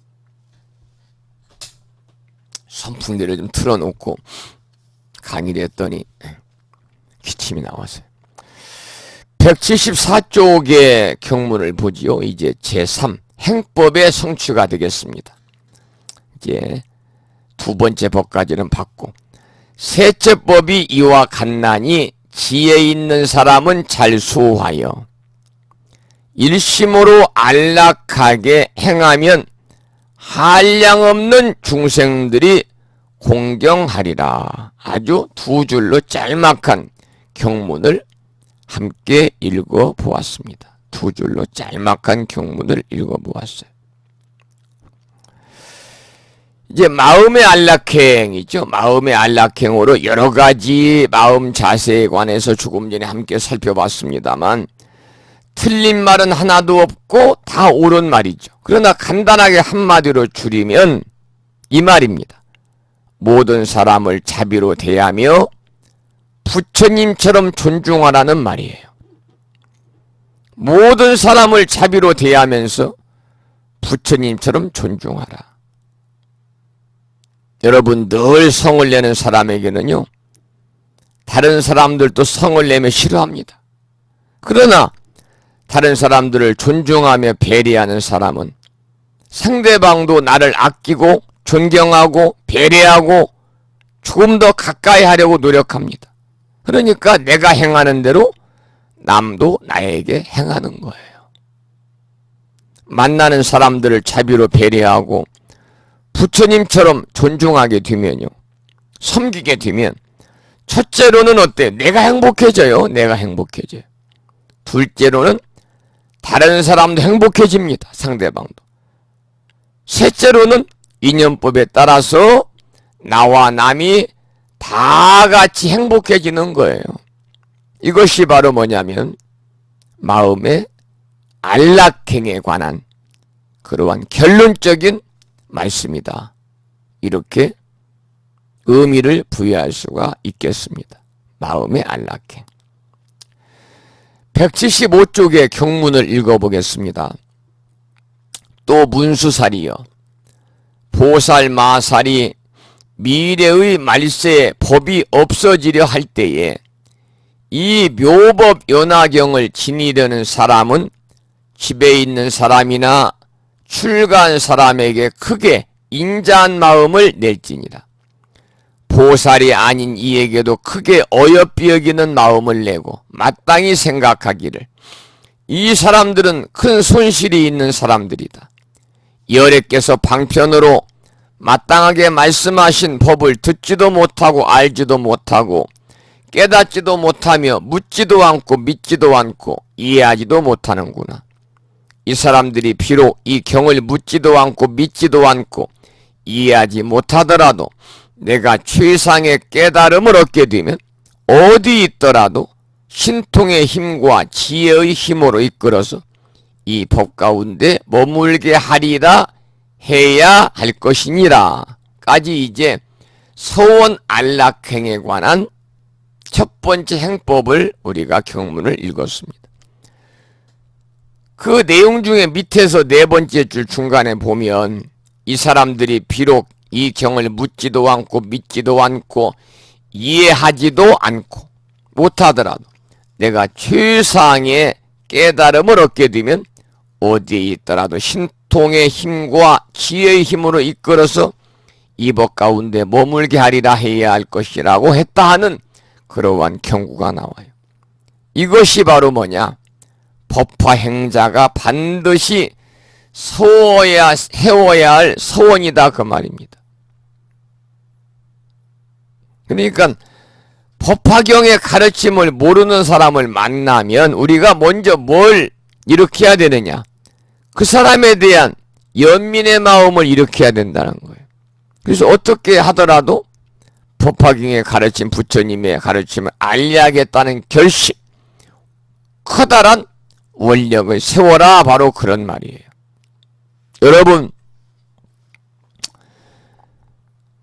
선풍기를 좀 틀어놓고 강의를 했더니 기침이 나왔어요. 174쪽의 경문을 보지요. 이제 제3 행법의 성취가 되겠습니다. 이제 두 번째 법까지는 봤고 셋째 법이 이와 같나니 지혜 있는 사람은 잘 수호하여 일심으로 안락하게 행하면 한량없는 중생들이 공경하리라. 아주 두 줄로 짤막한 경문을 함께 읽어보았습니다. 두 줄로 짤막한 경문을 읽어보았어요. 이제 마음의 안락행이죠. 마음의 안락행으로 여러 가지 마음 자세에 관해서 조금 전에 함께 살펴봤습니다만 틀린 말은 하나도 없고 다 옳은 말이죠. 그러나 간단하게 한마디로 줄이면 이 말입니다. 모든 사람을 자비로 대하며 부처님처럼 존중하라는 말이에요. 모든 사람을 자비로 대하면서 부처님처럼 존중하라. 여러분 늘 성을 내는 사람에게는요 다른 사람들도 성을 내면 싫어합니다. 그러나 다른 사람들을 존중하며 배려하는 사람은 상대방도 나를 아끼고 존경하고 배려하고 조금 더 가까이 하려고 노력합니다. 그러니까 내가 행하는 대로 남도 나에게 행하는 거예요. 만나는 사람들을 자비로 배려하고 부처님처럼 존중하게 되면요. 섬기게 되면 첫째로는 어때? 내가 행복해져요. 내가 행복해져요. 둘째로는 다른 사람도 행복해집니다. 상대방도. 셋째로는 인연법에 따라서 나와 남이 다 같이 행복해지는 거예요. 이것이 바로 뭐냐면 마음의 안락행에 관한 그러한 결론적인 말씀이다. 이렇게 의미를 부여할 수가 있겠습니다. 마음의 안락행. 175쪽의 경문을 읽어보겠습니다. 또 문수살이여 보살 마살이 미래의 말세에 법이 없어지려 할 때에 이 묘법 연화경을 지니려는 사람은 집에 있는 사람이나 출가한 사람에게 크게 인자한 마음을 낼지니라. 보살이 아닌 이에게도 크게 어여삐 여기는 마음을 내고 마땅히 생각하기를 이 사람들은 큰 손실이 있는 사람들이다. 여래께서 방편으로 마땅하게 말씀하신 법을 듣지도 못하고 알지도 못하고 깨닫지도 못하며 묻지도 않고 믿지도 않고 이해하지도 못하는구나. 이 사람들이 비록 이 경을 묻지도 않고 믿지도 않고 이해하지 못하더라도 내가 최상의 깨달음을 얻게 되면 어디 있더라도 신통의 힘과 지혜의 힘으로 이끌어서 이 법 가운데 머물게 하리라 해야 할 것이니라. 까지 이제 서원 안락행에 관한 첫 번째 행법을 우리가 경문을 읽었습니다. 그 내용 중에 밑에서 네 번째 줄 중간에 보면 이 사람들이 비록 이 경을 묻지도 않고 믿지도 않고 이해하지도 않고 못하더라도 내가 최상의 깨달음을 얻게 되면 어디에 있더라도 신통의 힘과 지혜의 힘으로 이끌어서 이 법 가운데 머물게 하리라 해야 할 것이라고 했다 하는 그러한 경구가 나와요. 이것이 바로 뭐냐? 법화 행자가 반드시 해워야 할 서원이다 그 말입니다. 그러니까 법화경의 가르침을 모르는 사람을 만나면 우리가 먼저 뭘 일으켜야 되느냐? 그 사람에 대한 연민의 마음을 일으켜야 된다는 거예요. 그래서 어떻게 하더라도 법화경의 가르침, 부처님의 가르침을 알려야겠다는 결심, 커다란 원력을 세워라, 바로 그런 말이에요. 여러분,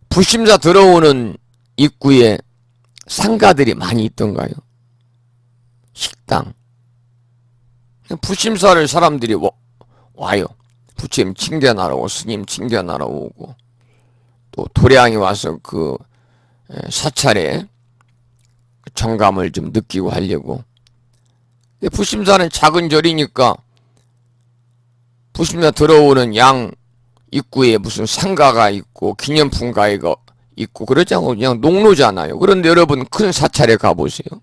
부심사 들어오는 입구에 상가들이 많이 있던가요? 식당. 부심사를 사람들이 와요. 부처님 칭견하러 오고, 스님 칭견하러 오고, 또 도량이 와서 그 사찰에 정감을 좀 느끼고 하려고. 부심사는 작은 절이니까 부심사 들어오는 양 입구에 무슨 상가가 있고 기념품가가 있고 그러지 않고 그냥 농로잖아요. 그런데 여러분 큰 사찰에 가보세요.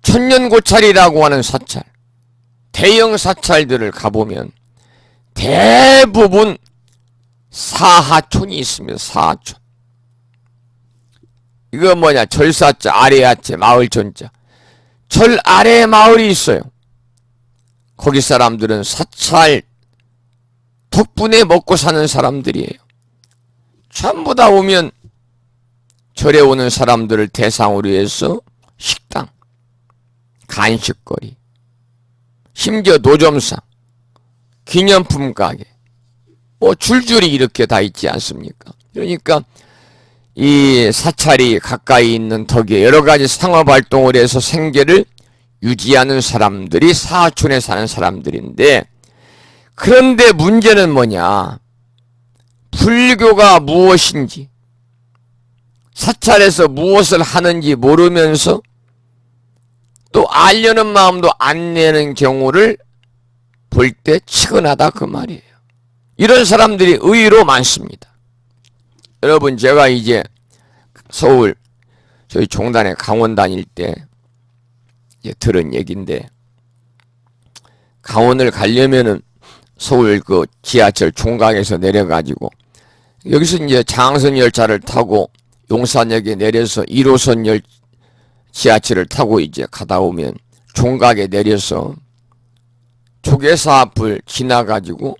천년고찰이라고 하는 사찰, 대형 사찰들을 가보면 대부분 사하촌이 있습니다. 사하촌. 이거 뭐냐? 절사자, 아래야자, 마을전자. 절 아래에 마을이 있어요. 거기 사람들은 사찰 덕분에 먹고 사는 사람들이에요. 전부 다 오면 절에 오는 사람들을 대상으로 해서 식당, 간식거리, 심지어 노점상, 기념품 가게, 뭐 줄줄이 이렇게 다 있지 않습니까? 그러니까 이 사찰이 가까이 있는 덕에 여러 가지 상업활동을 해서 생계를 유지하는 사람들이 사하촌에 사는 사람들인데, 그런데 문제는 뭐냐? 불교가 무엇인지, 사찰에서 무엇을 하는지 모르면서 또 알려는 마음도 안 내는 경우를 볼 때 치근하다 그 말이에요. 이런 사람들이 의외로 많습니다. 여러분, 제가 이제 서울 저희 종단에 강원 다닐 때 이제 들은 얘기인데, 강원을 가려면은 서울 그 지하철 종각에서 내려가지고 여기서 이제 장항선 열차를 타고 용산역에 내려서 1호선 지하철을 타고 이제 가다 오면 종각에 내려서 조계사 앞을 지나가지고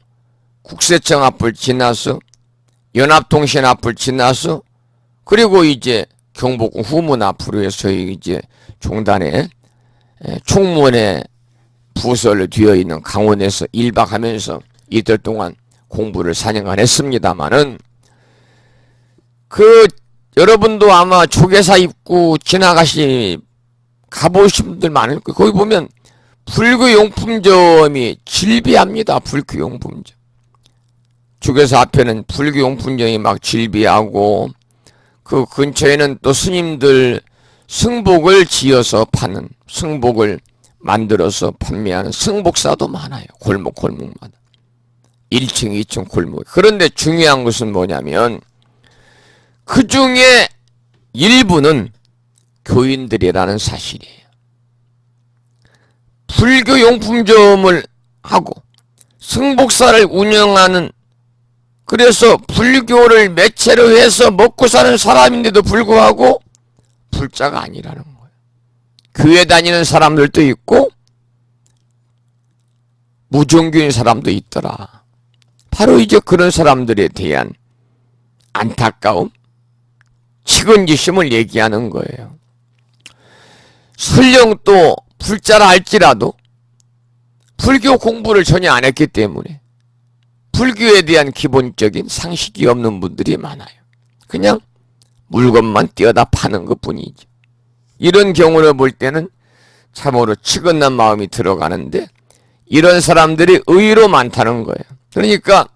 국세청 앞을 지나서 연합통신 앞을 지나서 그리고 이제 경복궁 후문 앞으로 해서 이제 종단에 총무원에 부설로 되어 있는 강원에서 1박 하면서 이틀 동안 공부를 4년간 했습니다마는, 그 여러분도 아마 조계사 입구 가보신 분들 많을 거예요. 거기 보면 불교용품점이 질비합니다. 불교용품점. 조계사 앞에는 불교용품점이 막 질비하고, 그 근처에는 또 스님들 승복을 지어서 파는, 승복을 만들어서 판매하는 승복사도 많아요. 골목마다. 1층, 2층 골목. 그런데 중요한 것은 뭐냐면 그 중에 일부는 교인들이라는 사실이에요. 불교용품점을 하고 승복사를 운영하는, 그래서 불교를 매체로 해서 먹고 사는 사람인데도 불구하고 불자가 아니라는 거예요. 교회 다니는 사람들도 있고 무종교인 사람도 있더라. 바로 이제 그런 사람들에 대한 안타까움, 측은지심을 얘기하는 거예요. 설령 또 불자라 할지라도 불교 공부를 전혀 안 했기 때문에 불교에 대한 기본적인 상식이 없는 분들이 많아요. 그냥 물건만 띄어다 파는 것뿐이죠. 이런 경우를 볼 때는 참으로 측은한 마음이 들어가는데, 이런 사람들이 의외로 많다는 거예요. 그러니까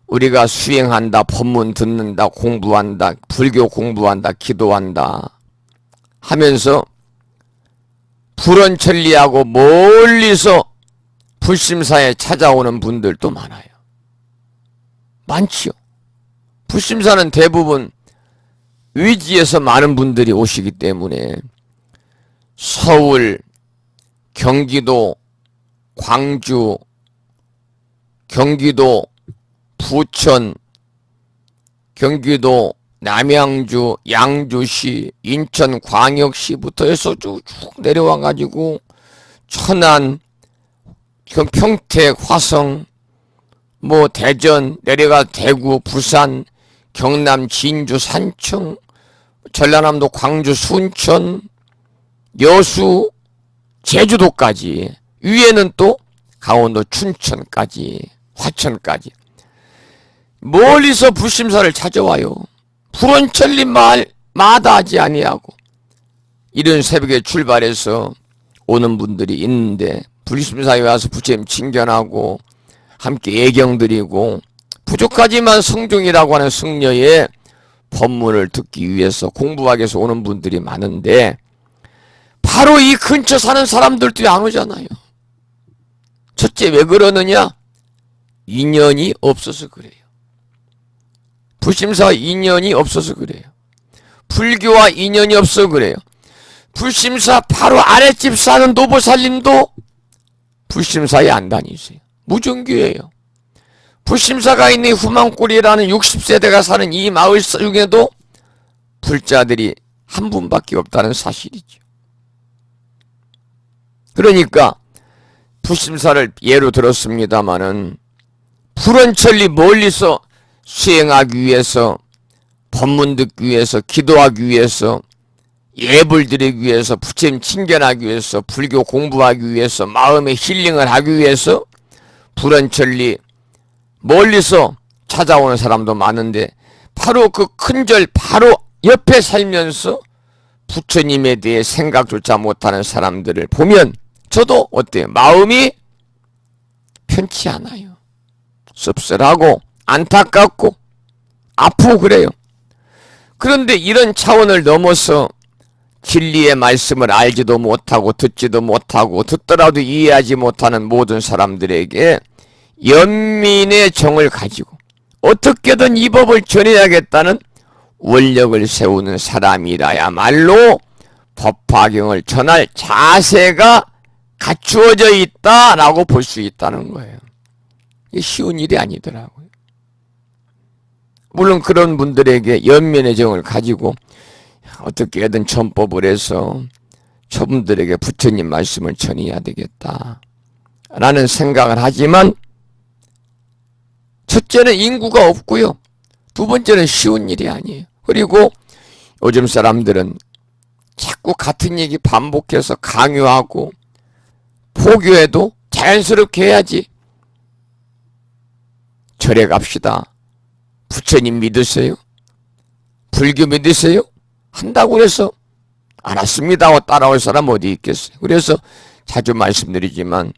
우리가 수행한다, 법문 듣는다, 공부한다, 불교 공부한다, 기도한다 하면서 불언천리하고 멀리서 불심사에 찾아오는 분들도 많아요. 많지요. 불심사는 대부분 위지에서 많은 분들이 오시기 때문에 서울, 경기도 광주, 경기도 부천, 경기도 남양주, 양주시, 인천광역시부터 해서 쭉 내려와가지고 천안, 평택, 화성, 대전, 내려가 대구, 부산, 경남, 진주, 산청, 전라남도 광주, 순천, 여수, 제주도까지, 위에는 또 강원도 춘천까지, 화천까지 멀리서 불심사를 찾아와요. 푸른천리 마다하지 아니하고 이런 새벽에 출발해서 오는 분들이 있는데 불심사에 와서 부처님 칭견하고 함께 예경드리고 부족하지만 성중이라고 하는 승려의 법문을 듣기 위해서 공부하기 위해서 오는 분들이 많은데 바로 이 근처 사는 사람들도 안 오잖아요. 첫째 왜 그러느냐? 인연이 없어서 그래요. 불심사와 인연이 없어서 그래요. 불교와 인연이 없어서 그래요. 불심사 바로 아랫집 사는 노보살님도 불심사에 안 다니세요. 무종교예요. 불심사가 있는 후만골이라는 60세대가 사는 이 마을 중에도 불자들이 한 분밖에 없다는 사실이죠. 그러니까 불심사를 예로 들었습니다마는 푸른천리 멀리서 수행하기 위해서, 법문 듣기 위해서, 기도하기 위해서, 예불 드리기 위해서, 부처님 칭견하기 위해서, 불교 공부하기 위해서, 마음의 힐링을 하기 위해서 푸른천리 멀리서 찾아오는 사람도 많은데 바로 그 큰절 바로 옆에 살면서 부처님에 대해 생각조차 못하는 사람들을 보면 저도 어때요? 마음이 편치 않아요. 씁쓸하고 안타깝고 아프고 그래요. 그런데 이런 차원을 넘어서 진리의 말씀을 알지도 못하고 듣지도 못하고 듣더라도 이해하지 못하는 모든 사람들에게 연민의 정을 가지고 어떻게든 이 법을 전해야겠다는 원력을 세우는 사람이라야말로 법화경을 전할 자세가 갖추어져 있다라고 볼 수 있다는 거예요. 이게 쉬운 일이 아니더라고요. 물론 그런 분들에게 연민의 정을 가지고 어떻게든 전법을 해서 저분들에게 부처님 말씀을 전해야 되겠다 라는 생각을 하지만 첫째는 인구가 없고요. 두 번째는 쉬운 일이 아니에요. 그리고 요즘 사람들은 자꾸 같은 얘기 반복해서 강요하고 포교해도 자연스럽게 해야지. 절에 갑시다. 부처님 믿으세요? 불교 믿으세요? 한다고 해서 알았습니다 하고 따라올 사람 어디 있겠어요? 그래서 자주 말씀드리지만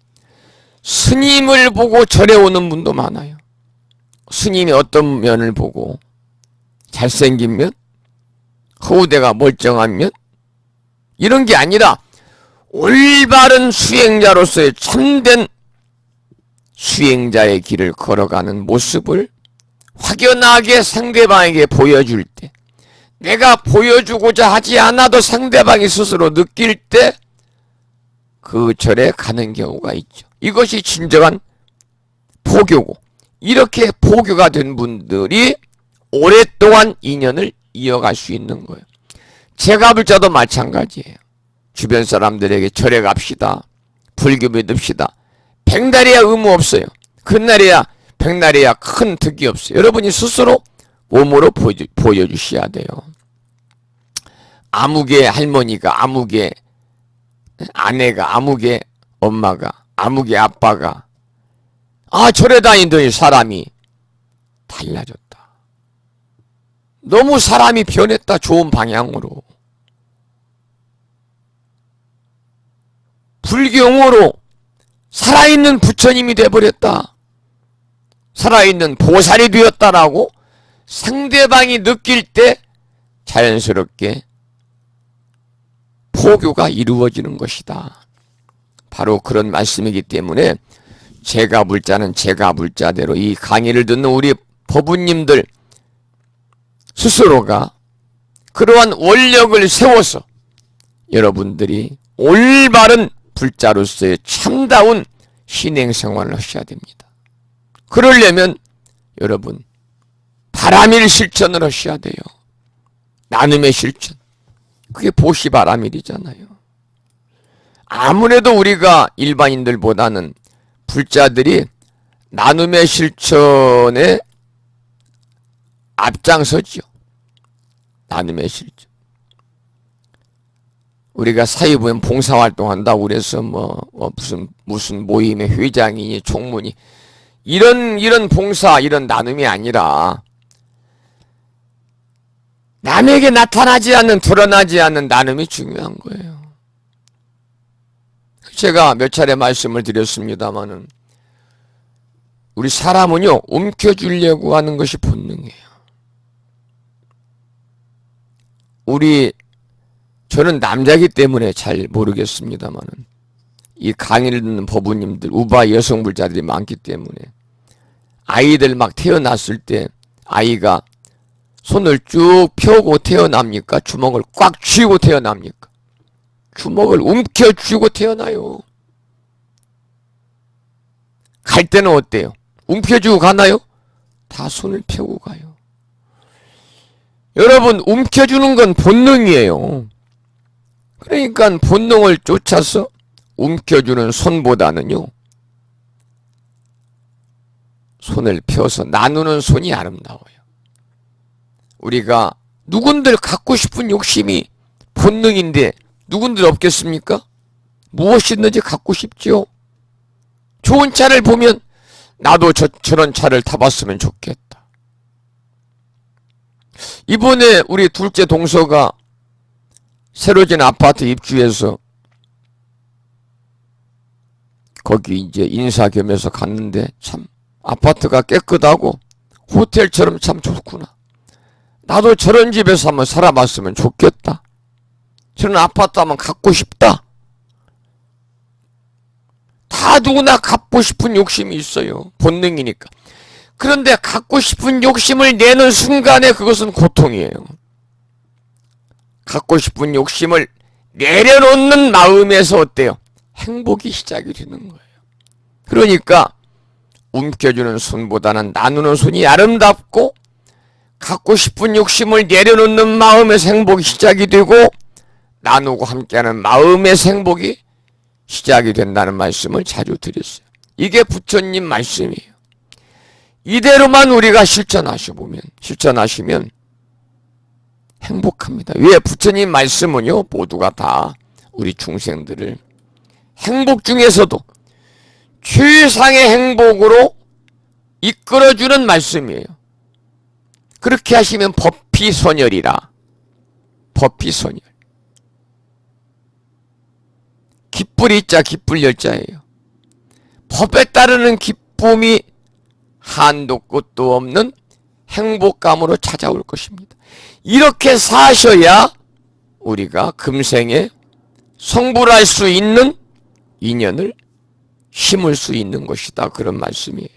스님을 보고 절에 오는 분도 많아요. 스님이 어떤 면을 보고 잘생긴 면, 허우대가 멀쩡한 면 이런 게 아니라 올바른 수행자로서의 참된 수행자의 길을 걸어가는 모습을 확연하게 상대방에게 보여줄 때 내가 보여주고자 하지 않아도 상대방이 스스로 느낄 때 그 절에 가는 경우가 있죠. 이것이 진정한 포교고 이렇게 포교가 된 분들이 오랫동안 인연을 이어갈 수 있는 거예요. 제가불자도 마찬가지예요. 주변 사람들에게 절에 갑시다. 불교 믿읍시다. 백날이야 의무 없어요. 그날이야 백날이야 큰 득이 없어요. 여러분이 스스로 몸으로 보여주셔야 돼요. 아무개 할머니가, 아무개 아내가, 아무개 엄마가, 아무개 아빠가 절에 다니더니 사람이 달라졌다. 너무 사람이 변했다. 좋은 방향으로. 불경으로 살아있는 부처님이 돼버렸다. 살아있는 보살이 되었다라고 상대방이 느낄 때 자연스럽게 포교가 이루어지는 것이다. 바로 그런 말씀이기 때문에 제가불자는 제가불자대로 이 강의를 듣는 우리 법우님들 스스로가 그러한 원력을 세워서 여러분들이 올바른 불자로서의 참다운 신행생활을 하셔야 됩니다. 그러려면 여러분 바람일 실천을 하셔야 돼요. 나눔의 실천. 그게 보시바람일이잖아요. 아무래도 우리가 일반인들보다는 불자들이 나눔의 실천에 앞장서지요. 나눔의 실천. 우리가 사회 보면 봉사활동한다고 그래서 무슨 모임의 회장이니 총무니 이런 봉사 이런 나눔이 아니라 남에게 나타나지 않는 드러나지 않는 나눔이 중요한 거예요. 제가 몇 차례 말씀을 드렸습니다마는 우리 사람은요 움켜쥐려고 하는 것이 본능이에요. 저는 남자이기 때문에 잘 모르겠습니다마는 이 강의를 듣는 법우님들 우바 여성불자들이 많기 때문에 아이들 막 태어났을 때 아이가 손을 쭉 펴고 태어납니까? 주먹을 꽉 쥐고 태어납니까? 주먹을 움켜쥐고 태어나요. 갈 때는 어때요? 움켜쥐고 가나요? 다 손을 펴고 가요. 여러분 움켜주는 건 본능이에요. 그러니까 본능을 쫓아서 움켜주는 손보다는요 손을 펴서 나누는 손이 아름다워요. 우리가 누군들 갖고 싶은 욕심이 본능인데 누군들 없겠습니까? 무엇이든지 갖고 싶죠. 좋은 차를 보면 나도 저런 차를 타봤으면 좋겠다. 이번에 우리 둘째 동서가 새로 진 아파트 입주해서 거기 이제 인사 겸해서 갔는데 참 아파트가 깨끗하고 호텔처럼 참 좋구나. 나도 저런 집에서 한번 살아봤으면 좋겠다. 저런 아파트 한번 갖고 싶다. 다 누구나 갖고 싶은 욕심이 있어요. 본능이니까. 그런데 갖고 싶은 욕심을 내는 순간에 그것은 고통이에요. 갖고 싶은 욕심을 내려놓는 마음에서 어때요? 행복이 시작이 되는 거예요. 그러니까 움켜주는 손보다는 나누는 손이 아름답고 갖고 싶은 욕심을 내려놓는 마음에서 행복이 시작이 되고 나누고 함께하는 마음의 행복이 시작이 된다는 말씀을 자주 드렸어요. 이게 부처님 말씀이에요. 이대로만 우리가 실천하시면 행복합니다. 왜? 부처님 말씀은요 모두가 다 우리 중생들을 행복 중에서도 최상의 행복으로 이끌어주는 말씀이에요. 그렇게 하시면 법피선열이라. 법피선열. 기쁠이 자 기쁠 열자예요. 법에 따르는 기쁨이 한도 끝도 없는 행복감으로 찾아올 것입니다. 이렇게 사셔야 우리가 금생에 성불할 수 있는 인연을 심을 수 있는 것이다. 그런 말씀이에요.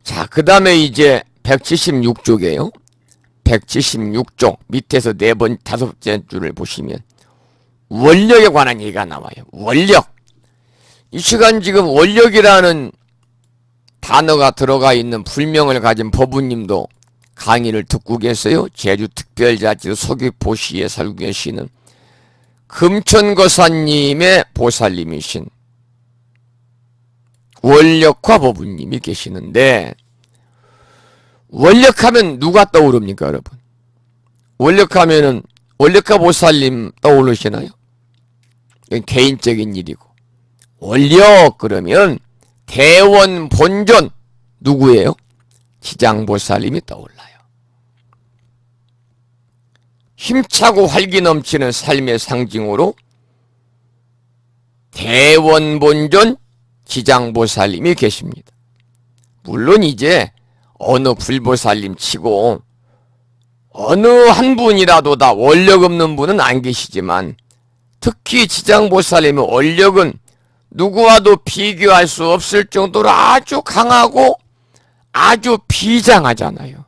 자, 그 다음에 이제 176쪽이에요. 176쪽 밑에서 다섯째 줄을 보시면 원력에 관한 얘기가 나와요. 원력. 이 시간 지금 원력이라는 단어가 들어가 있는 불명을 가진 법우님도 강의를 듣고 계세요. 제주특별자치 서귀포시에 살고 계시는 금천거사님의 보살님이신 원력화 법우님이 계시는데 원력하면 누가 떠오릅니까 여러분? 원력하면은 원력화 보살님 떠오르시나요? 이건 개인적인 일이고 원력 그러면 대원 본존 누구예요? 지장보살님이 떠올라요. 힘차고 활기 넘치는 삶의 상징으로 대원 본존 지장보살님이 계십니다. 물론 이제 어느 불보살님 치고 어느 한 분이라도 다 원력 없는 분은 안 계시지만 특히 지장보살님의 원력은 누구와도 비교할 수 없을 정도로 아주 강하고 아주 비장하잖아요.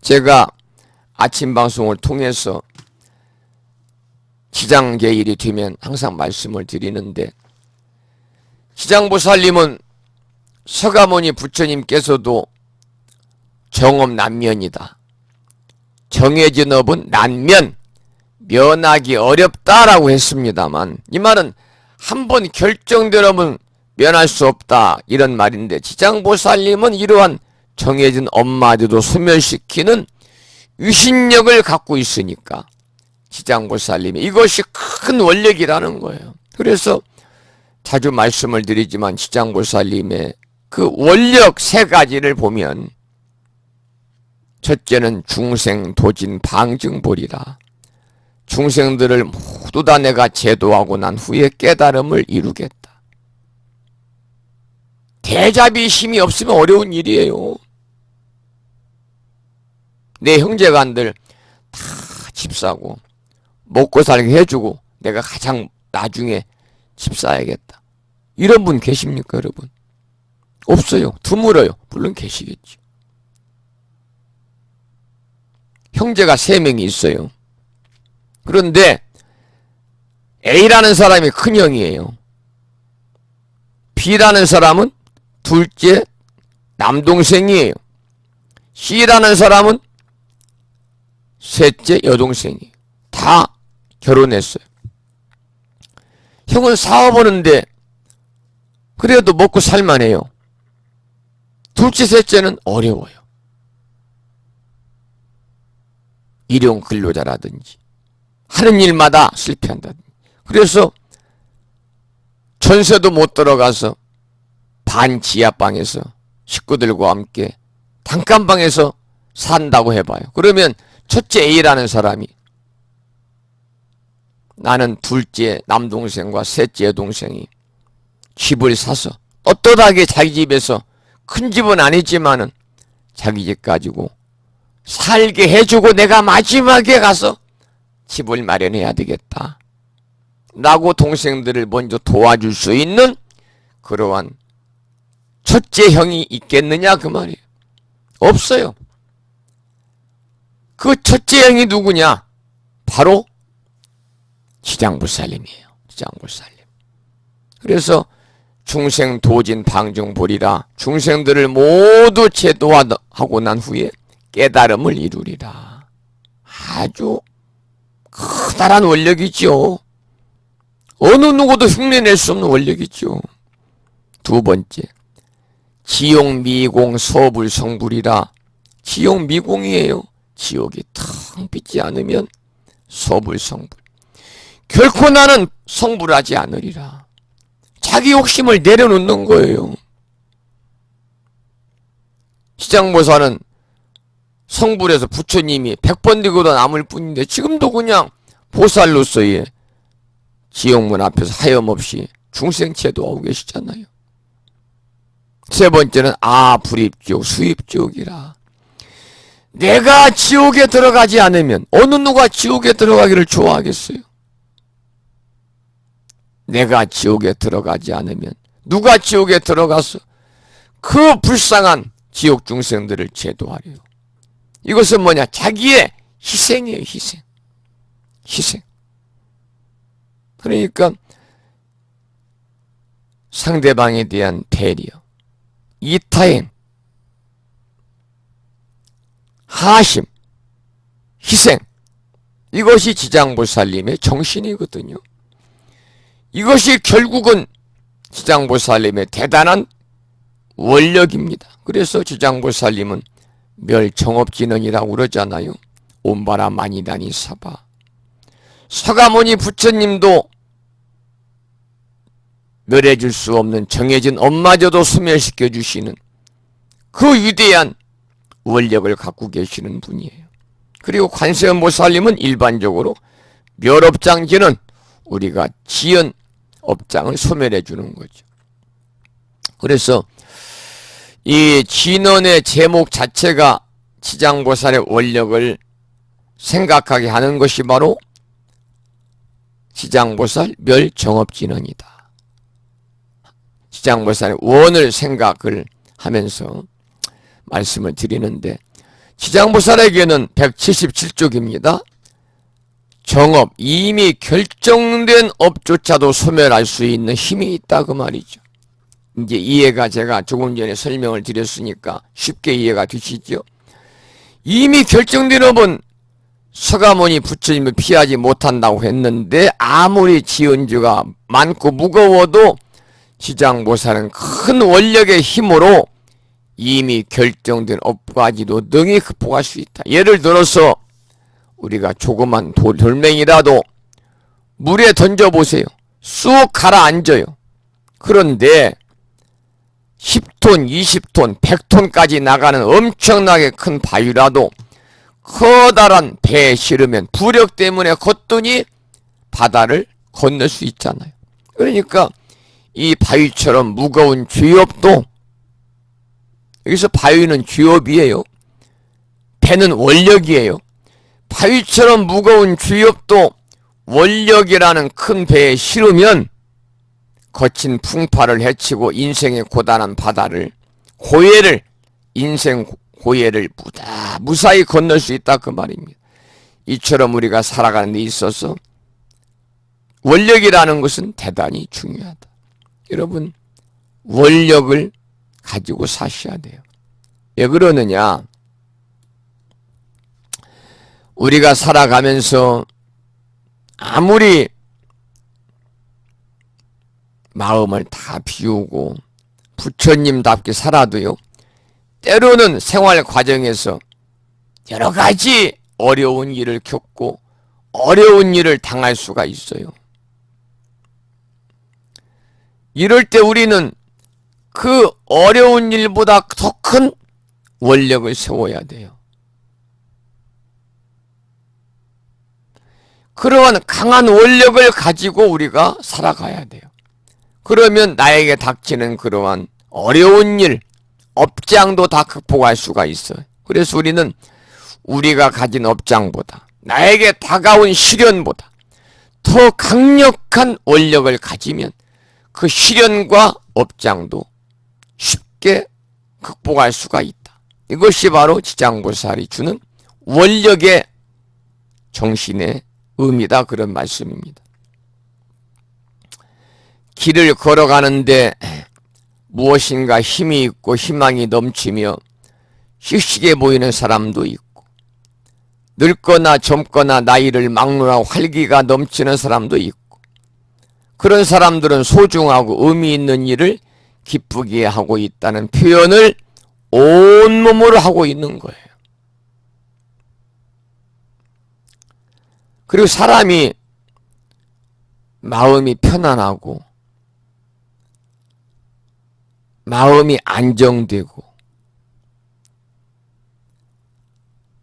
제가 아침 방송을 통해서 지장제일이 되면 항상 말씀을 드리는데, 지장보살님은 서가모니 부처님께서도 정업난면이다. 정해진 업은 난면, 면하기 어렵다라고 했습니다만, 이 말은 한번 결정된 업은 면할 수 없다 이런 말인데, 지장보살님은 이러한 정해진 업마저도 소멸시키는 유신력을 갖고 있으니까 지장보살님이 이것이 큰 원력이라는 거예요. 그래서 자주 말씀을 드리지만 지장보살님의 그 원력 세 가지를 보면, 첫째는 중생도진 방증보리라. 중생들을 모두 다 내가 제도하고 난 후에 깨달음을 이루겠다. 대자비 힘이 없으면 어려운 일이에요. 내 형제간들 다 집 사고 먹고 살게 해주고 내가 가장 나중에 집 사야겠다. 이런 분 계십니까, 여러분? 없어요. 드물어요. 물론 계시겠죠. 형제가 3명이 있어요. 그런데 A라는 사람이 큰형이에요. B라는 사람은 둘째 남동생이에요. C라는 사람은 셋째 여동생이에요. 다 결혼했어요. 형은 사업하는데 그래도 먹고 살만해요. 둘째 셋째는 어려워요. 일용 근로자라든지 하는 일마다 실패한다든지. 그래서 전세도 못 들어가서 반 지하방에서 식구들과 함께 단칸방에서 산다고 해봐요. 그러면 첫째 A라는 사람이 나는 둘째 남동생과 셋째 여동생이 집을 사서 떳떳하게 자기 집에서, 큰 집은 아니지만은 자기 집 가지고 살게 해주고 내가 마지막에 가서 집을 마련해야 되겠다 라고 동생들을 먼저 도와줄 수 있는 그러한 첫째 형이 있겠느냐 그 말이에요. 없어요. 그 첫째 형이 누구냐? 바로 지장보살님이에요. 지장보살님. 그래서 중생도진 방증보리라. 중생들을 모두 제도하고 난 후에 깨달음을 이루리라. 아주 커다란 원력이죠. 어느 누구도 흉내낼 수 없는 원력이죠. 두 번째, 지옥미공 서불성불이라. 지옥미공이에요. 지옥이 텅 비지 않으면 서불성불. 결코 나는 성불하지 않으리라. 자기 욕심을 내려놓는 거예요. 지장보살은 성불에서 부처님이 100번 되고도 남을 뿐인데 지금도 그냥 보살로서의 지옥문 앞에서 하염없이 중생체도하고 계시잖아요. 세 번째는 불입지옥 수입지옥이라. 내가 지옥에 들어가지 않으면 어느 누가 지옥에 들어가기를 좋아하겠어요? 내가 지옥에 들어가지 않으면 누가 지옥에 들어가서 그 불쌍한 지옥 중생들을 제도하래요. 이것은 뭐냐? 자기의 희생이에요. 희생. 희생. 그러니까 상대방에 대한 배려, 이타행, 하심, 희생, 이것이 지장보살님의 정신이거든요. 이것이 결국은 지장보살님의 대단한 원력입니다. 그래서 지장보살님은 멸정업진언이라고 그러잖아요. 온바라 마니다니 사바. 서가모니 부처님도 멸해줄 수 없는 정해진 업마저도 소멸시켜 주시는 그 위대한 원력을 갖고 계시는 분이에요. 그리고 관세음보살님은 일반적으로 멸업장지는 우리가 지은 업장을 소멸해 주는 거죠. 그래서 이 진언의 제목 자체가 지장보살의 원력을 생각하게 하는 것이 바로 지장보살 멸정업진언이다. 지장보살의 원을 생각을 하면서 말씀을 드리는데, 지장보살에게는 177쪽입니다. 정업, 이미 결정된 업조차도 소멸할 수 있는 힘이 있다 그 말이죠. 이제 이해가 제가 조금 전에 설명을 드렸으니까 쉽게 이해가 되시죠? 이미 결정된 업은 서가모니 부처님을 피하지 못한다고 했는데 아무리 지은주가 많고 무거워도 지장보살은 큰 원력의 힘으로 이미 결정된 업까지도 능히 극복할 수 있다. 예를 들어서 우리가 조그만 돌멩이라도 물에 던져보세요. 쑥 가라앉아요. 그런데 10톤, 20톤, 100톤까지 나가는 엄청나게 큰 바위라도 커다란 배에 실으면 부력 때문에 걷더니 바다를 건널 수 있잖아요. 그러니까 이 바위처럼 무거운 죄업도, 여기서 바위는 죄업이에요. 배는 원력이에요. 바위처럼 무거운 죄업도 원력이라는 큰 배에 실으면 거친 풍파를 헤치고 인생의 고단한 바다를, 고해를, 인생 고해를 무사히 건널 수 있다 그 말입니다. 이처럼 우리가 살아가는 데 있어서 원력이라는 것은 대단히 중요하다. 여러분, 원력을 가지고 사셔야 돼요. 왜 그러느냐? 우리가 살아가면서 아무리 마음을 다 비우고 부처님답게 살아도요, 때로는 생활 과정에서 여러 가지 어려운 일을 겪고 어려운 일을 당할 수가 있어요. 이럴 때 우리는 그 어려운 일보다 더 큰 원력을 세워야 돼요. 그러한 강한 원력을 가지고 우리가 살아가야 돼요. 그러면 나에게 닥치는 그러한 어려운 일, 업장도 다 극복할 수가 있어요. 그래서 우리는 우리가 가진 업장보다, 나에게 다가온 시련보다 더 강력한 원력을 가지면 그 시련과 업장도 쉽게 극복할 수가 있다. 이것이 바로 지장보살이 주는 원력의 정신의 의미다, 그런 말씀입니다. 길을 걸어가는데 무엇인가 힘이 있고 희망이 넘치며 씩씩해 보이는 사람도 있고, 늙거나 젊거나 나이를 막론하고 활기가 넘치는 사람도 있고, 그런 사람들은 소중하고 의미 있는 일을 기쁘게 하고 있다는 표현을 온몸으로 하고 있는 거예요. 그리고 사람이 마음이 편안하고 마음이 안정되고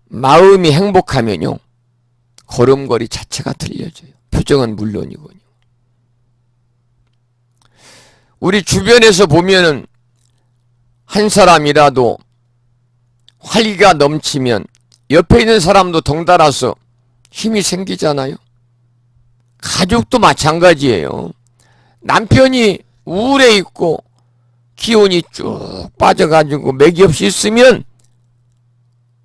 마음이 행복하면요, 걸음걸이 자체가 틀려져요. 표정은 물론이군요. 우리 주변에서 보면은 한 사람이라도 활기가 넘치면 옆에 있는 사람도 덩달아서 힘이 생기잖아요. 가족도 마찬가지예요. 남편이 우울해 있고 기운이 쭉 빠져가지고 맥이 없이 있으면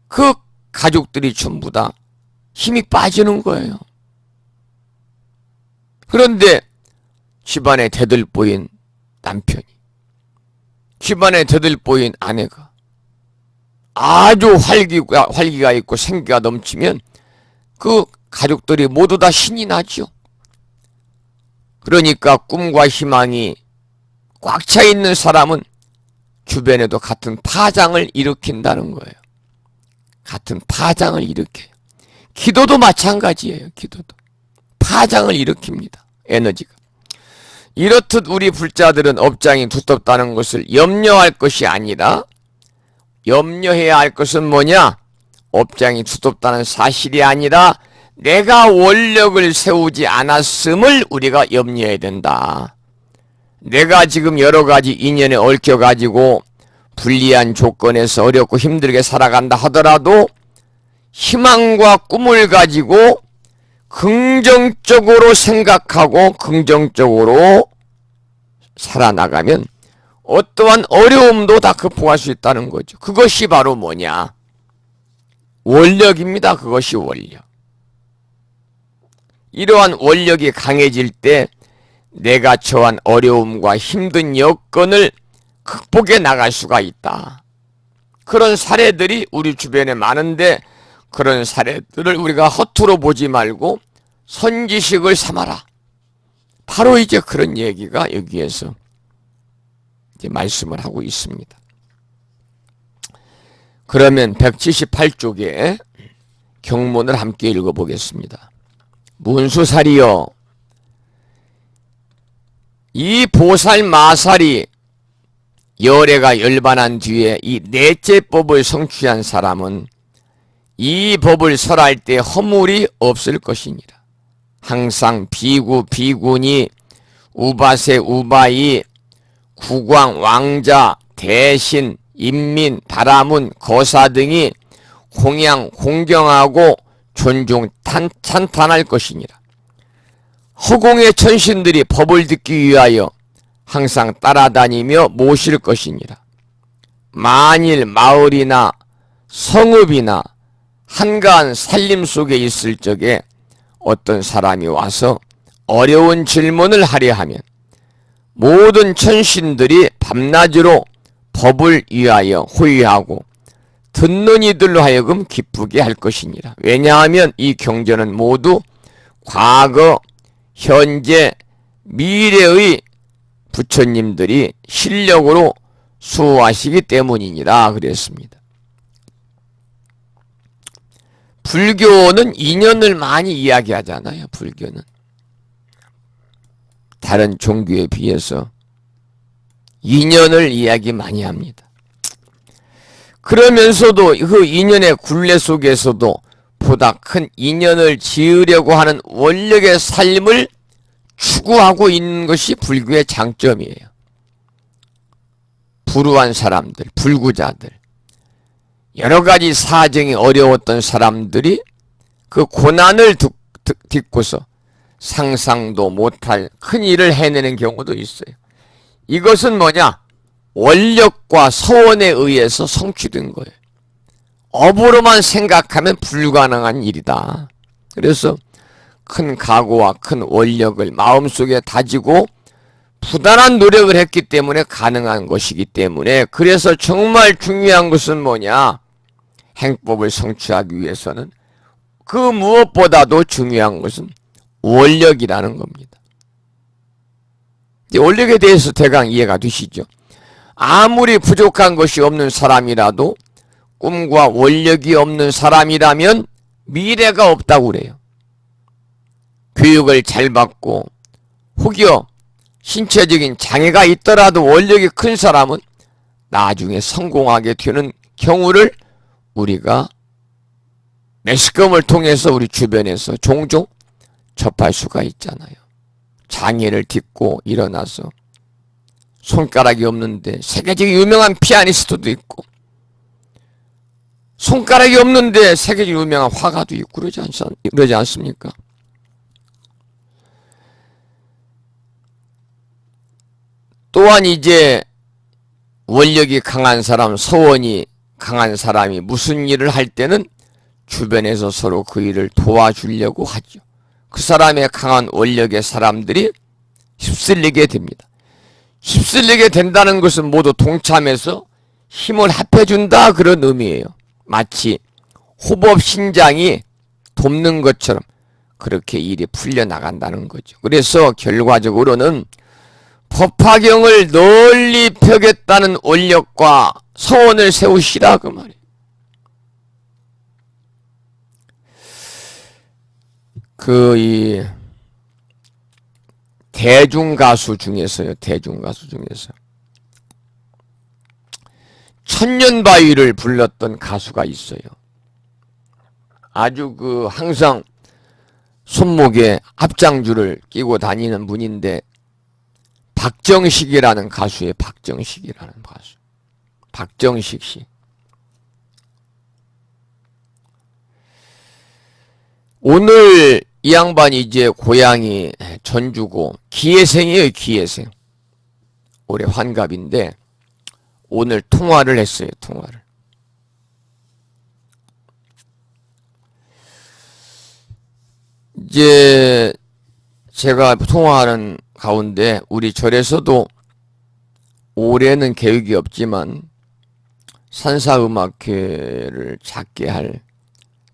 그 가족들이 전부 다 힘이 빠지는 거예요. 그런데 집안에 대들보인 남편이, 집안에 대들보인 아내가 아주 활기가 있고 생기가 넘치면 그 가족들이 모두 다 신이 나죠. 그러니까 꿈과 희망이 꽉 차 있는 사람은 주변에도 같은 파장을 일으킨다는 거예요. 같은 파장을 일으켜요. 기도도 마찬가지예요. 기도도 파장을 일으킵니다. 에너지가. 이렇듯 우리 불자들은 업장이 두텁다는 것을 염려할 것이 아니라, 염려해야 할 것은 뭐냐? 업장이 두텁다는 사실이 아니라 내가 원력을 세우지 않았음을 우리가 염려해야 된다. 내가 지금 여러 가지 인연에 얽혀가지고 불리한 조건에서 어렵고 힘들게 살아간다 하더라도 희망과 꿈을 가지고 긍정적으로 생각하고 긍정적으로 살아나가면 어떠한 어려움도 다 극복할 수 있다는 거죠. 그것이 바로 뭐냐? 원력입니다. 그것이 원력. 이러한 원력이 강해질 때 내가 처한 어려움과 힘든 여건을 극복해 나갈 수가 있다. 그런 사례들이 우리 주변에 많은데 그런 사례들을 우리가 허투루 보지 말고 선지식을 삼아라. 바로 이제 그런 얘기가 여기에서 이제 말씀을 하고 있습니다. 그러면 178쪽에 경문을 함께 읽어보겠습니다. 문수살이여, 이 보살 마살이 열애가 열반한 뒤에 이 넷째 법을 성취한 사람은 이 법을 설할 때 허물이 없을 것이니라. 항상 비구, 비구니, 우바세, 우바이, 국왕, 왕자, 대신, 인민, 바라문, 거사 등이 공양, 공경하고 존중, 찬탄할 것이니라. 허공의 천신들이 법을 듣기 위하여 항상 따라다니며 모실 것이니라. 만일 마을이나 성읍이나 한가한 살림 속에 있을 적에 어떤 사람이 와서 어려운 질문을 하려 하면 모든 천신들이 밤낮으로 법을 위하여 호위하고 듣는 이들로 하여금 기쁘게 할 것이니라. 왜냐하면 이 경전은 모두 과거, 현재, 미래의 부처님들이 실력으로 수호하시기 때문이니라 그랬습니다. 불교는 인연을 많이 이야기하잖아요. 불교는 다른 종교에 비해서 인연을 이야기 많이 합니다. 그러면서도 그 인연의 굴레 속에서도 보다 큰 인연을 지으려고 하는 원력의 삶을 추구하고 있는 것이 불교의 장점이에요. 불우한 사람들, 불구자들, 여러 가지 사정이 어려웠던 사람들이 그 고난을 딛고서 상상도 못할 큰 일을 해내는 경우도 있어요. 이것은 뭐냐? 원력과 서원에 의해서 성취된 거예요. 업으로만 생각하면 불가능한 일이다. 그래서 큰 각오와 큰 원력을 마음속에 다지고 부단한 노력을 했기 때문에 가능한 것이기 때문에, 그래서 정말 중요한 것은 뭐냐? 행법을 성취하기 위해서는 그 무엇보다도 중요한 것은 원력이라는 겁니다. 원력에 대해서 대강 이해가 되시죠? 아무리 부족한 것이 없는 사람이라도 꿈과 원력이 없는 사람이라면 미래가 없다고 그래요. 교육을 잘 받고 혹여 신체적인 장애가 있더라도 원력이 큰 사람은 나중에 성공하게 되는 경우를 우리가 매스컴을 통해서 우리 주변에서 종종 접할 수가 있잖아요. 장애를 딛고 일어나서 손가락이 없는데 세계적인 유명한 피아니스트도 있고, 손가락이 없는데 세계적인 유명한 화가도 있고 그러지 않습니까? 또한 이제 원력이 강한 사람, 서원이 강한 사람이 무슨 일을 할 때는 주변에서 서로 그 일을 도와주려고 하죠. 그 사람의 강한 원력의 사람들이 휩쓸리게 됩니다. 휩쓸리게 된다는 것은 모두 동참해서 힘을 합해준다, 그런 의미예요. 마치 호법 신장이 돕는 것처럼 그렇게 일이 풀려나간다는 거죠. 그래서 결과적으로는 법화경을 널리 펴겠다는 원력과 서원을 세우시라, 그 말이에요. 이 대중가수 중에서요, 대중가수 중에서 천년바위를 불렀던 가수가 있어요. 아주 항상 손목에 합장줄을 끼고 다니는 분인데, 박정식이라는 가수예요. 박정식이라는 가수. 박정식 씨. 오늘 이 양반이 이제 고향이 전주고 기회생이에요. 기회생. 올해 환갑인데 오늘 통화를 했어요. 통화를. 이제 제가 통화하는 가운데 우리 절에서도 올해는 계획이 없지만 산사음악회를 작게 할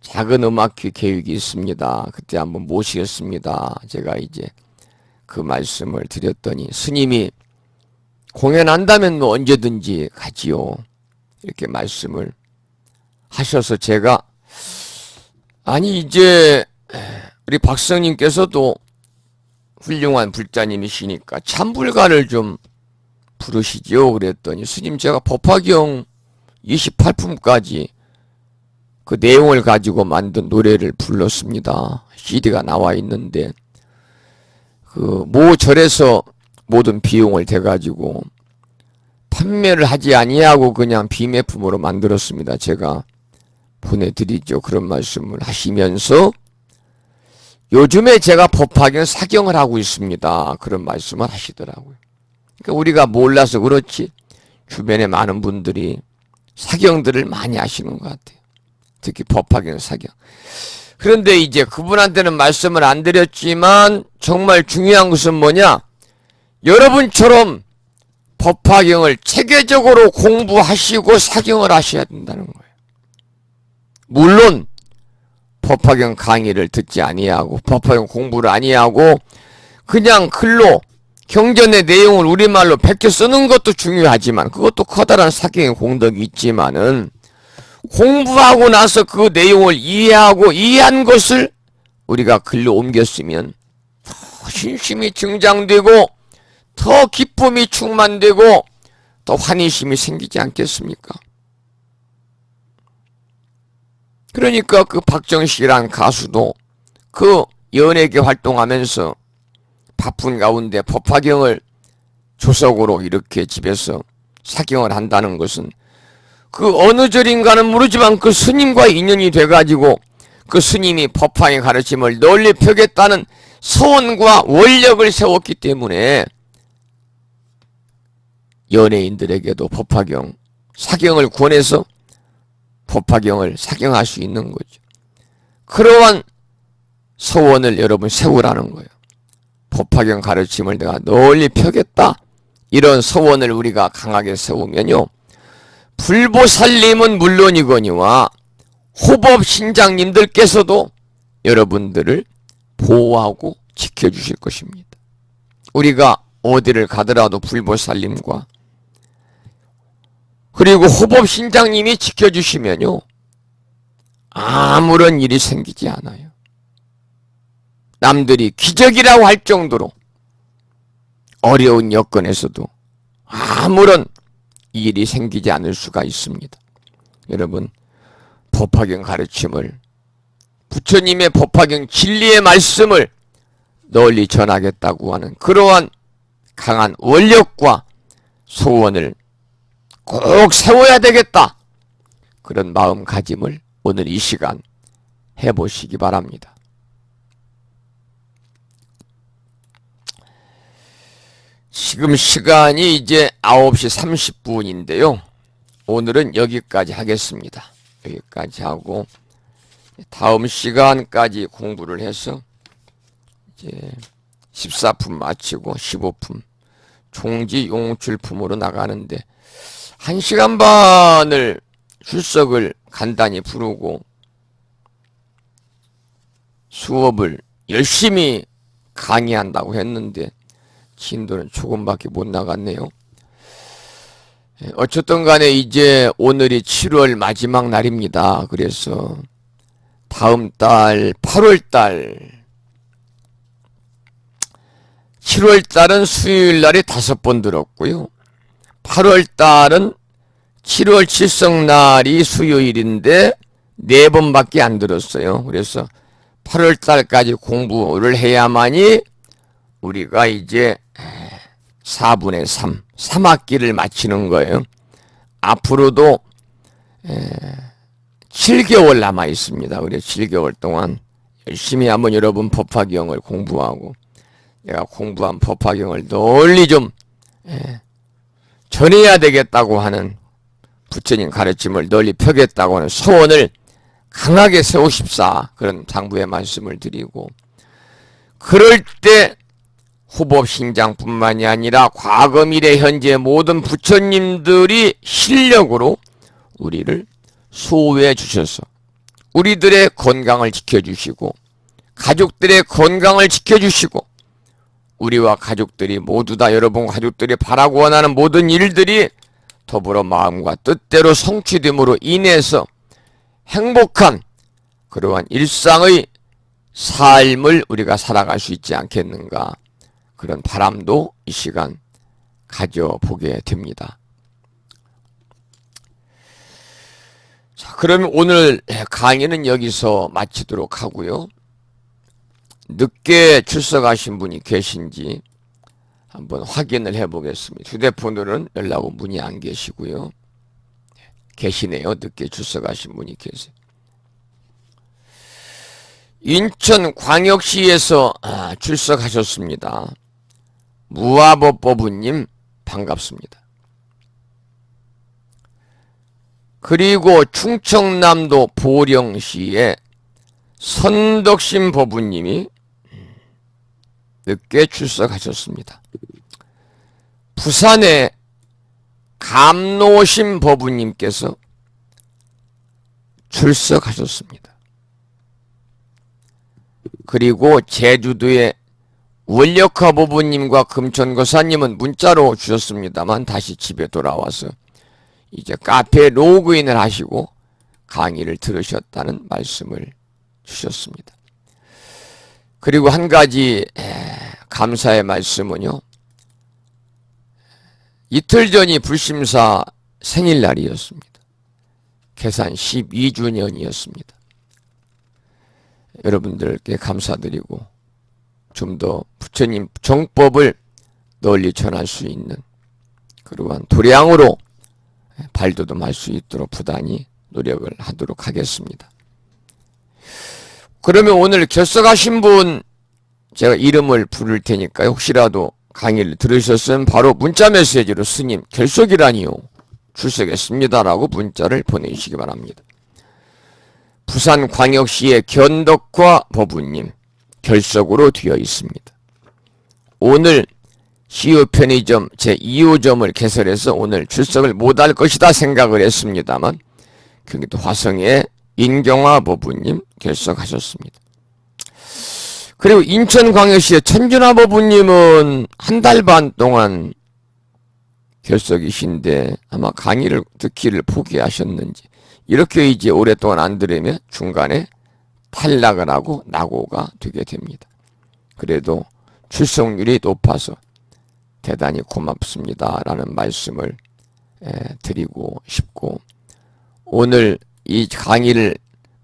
작은 음악회 계획이 있습니다. 그때 한번 모시겠습니다. 제가 이제 그 말씀을 드렸더니 스님이 공연한다면 뭐 언제든지 가지요. 이렇게 말씀을 하셔서 제가 아니 이제 우리 박성님께서도 훌륭한 불자님이시니까 참불가를 좀 부르시죠. 그랬더니 스님 제가 법화경 28품까지 그 내용을 가지고 만든 노래를 불렀습니다. CD가 나와 있는데 그 모 절에서 모든 비용을 대가지고 판매를 하지 아니하고 그냥 비매품으로 만들었습니다. 제가 보내드리죠. 그런 말씀을 하시면서 요즘에 제가 법화경 사경을 하고 있습니다. 그런 말씀을 하시더라고요. 그러니까 우리가 몰라서 그렇지 주변에 많은 분들이 사경들을 많이 하시는 것 같아요. 특히 법화경 사경. 그런데 이제 그분한테는 말씀을 안 드렸지만 정말 중요한 것은 뭐냐? 여러분처럼 법화경을 체계적으로 공부하시고 사경을 하셔야 된다는 거예요. 물론 법화경 강의를 듣지 아니하고 법화경 공부를 아니하고 그냥 글로 경전의 내용을 우리말로 베껴 쓰는 것도 중요하지만 그것도 커다란 사경의 공덕이 있지만은 공부하고 나서 그 내용을 이해하고 이해한 것을 우리가 글로 옮겼으면 더 신심이 증장되고 더 기쁨이 충만되고 더 환희심이 생기지 않겠습니까? 그러니까 그 박정식이란 가수도 그 연예계 활동하면서 바쁜 가운데 법화경을 조석으로 이렇게 집에서 사경을 한다는 것은 그 어느 절인가는 모르지만 그 스님과 인연이 돼가지고 그 스님이 법화의 가르침을 널리 펴겠다는 소원과 원력을 세웠기 때문에 연예인들에게도 법화경, 사경을 권해서 법화경을 사경할 수 있는 거죠. 그러한 소원을 여러분 세우라는 거예요. 법화경 가르침을 내가 널리 펴겠다. 이런 소원을 우리가 강하게 세우면요. 불보살님은 물론이거니와 호법 신장님들께서도 여러분들을 보호하고 지켜주실 것입니다. 우리가 어디를 가더라도 불보살님과 그리고 호법 신장님이 지켜주시면요. 아무런 일이 생기지 않아요. 남들이 기적이라고 할 정도로 어려운 여건에서도 아무런 일이 생기지 않을 수가 있습니다. 여러분 법화경 가르침을 부처님의 법화경 진리의 말씀을 널리 전하겠다고 하는 그러한 강한 원력과 소원을 꼭 세워야 되겠다. 그런 마음가짐을 오늘 이 시간 해보시기 바랍니다. 지금 시간이 이제 9시 30분인데요. 오늘은 여기까지 하겠습니다. 여기까지 하고 다음 시간까지 공부를 해서 이제 14품 마치고 15품 종지 용출품으로 나가는데 1시간 반을 출석을 간단히 부르고 수업을 열심히 강의한다고 했는데 진도는 조금밖에 못 나갔네요. 어쨌든 간에 이제 오늘이 7월 마지막 날입니다. 그래서 다음 달 8월 달 7월 달은 수요일 날에 5번 들었고요. 8월 달은 7월 칠성날이 수요일인데 4번밖에 안 들었어요. 그래서 8월 달까지 공부를 해야만이 우리가 이제 4분의 3, 3학기를 마치는 거예요. 앞으로도 7개월 남아 있습니다. 그래서 7개월 동안 열심히 한번 여러분 법화경을 공부하고 내가 공부한 법화경을 널리 좀 전해야 되겠다고 하는 부처님 가르침을 널리 펴겠다고 하는 소원을 강하게 세우십사 그런 당부의 말씀을 드리고 그럴 때 후법신장뿐만이 아니라 과거 미래 현재 모든 부처님들이 실력으로 우리를 수호해 주셔서 우리들의 건강을 지켜주시고 가족들의 건강을 지켜주시고 우리와 가족들이 모두 다 여러분 가족들이 바라고 원하는 모든 일들이 더불어 마음과 뜻대로 성취됨으로 인해서 행복한 그러한 일상의 삶을 우리가 살아갈 수 있지 않겠는가, 그런 바람도 이 시간 가져보게 됩니다. 자, 그러면 오늘 강의는 여기서 마치도록 하고요. 늦게 출석하신 분이 계신지 한번 확인을 해보겠습니다. 휴대폰으로는 연락 온 분이 안 계시고요. 계시네요. 늦게 출석하신 분이 계세요. 인천광역시에서 출석하셨습니다. 무화법법부님 반갑습니다. 그리고 충청남도 보령시의 선덕심 법부님이 늦게 출석하셨습니다. 부산의 감노심 법부님께서 출석하셨습니다. 그리고 제주도의 원력화 법부님과 금천거사님은 문자로 주셨습니다만 다시 집에 돌아와서 이제 카페에 로그인을 하시고 강의를 들으셨다는 말씀을 주셨습니다. 그리고 한 가지 감사의 말씀은요. 이틀 전이 불심사 생일날이었습니다. 계산 12주년이었습니다. 여러분들께 감사드리고 좀 더 부처님 정법을 널리 전할 수 있는 그러한 도량으로 발돋움할 수 있도록 부단히 노력을 하도록 하겠습니다. 그러면 오늘 결석하신 분 제가 이름을 부를 테니까요. 혹시라도 강의를 들으셨으면 바로 문자 메시지로 스님 결석이라니요. 출석했습니다라고 문자를 보내주시기 바랍니다. 부산광역시의 견덕화 법부님 결석으로 되어 있습니다. 오늘 CU 편의점 제2호점을 개설해서 오늘 출석을 못할 것이다 생각을 했습니다만 경기도 화성의 인경화 법부님 결석하셨습니다. 그리고 인천광역시의 천준화 법부님은 한 달 반 동안 결석이신데 아마 강의를 듣기를 포기하셨는지 이렇게 이제 오랫동안 안 들으면 중간에 탈락을 하고 낙오가 되게 됩니다. 그래도 출석률이 높아서 대단히 고맙습니다 라는 말씀을 드리고 싶고, 오늘 이 강의를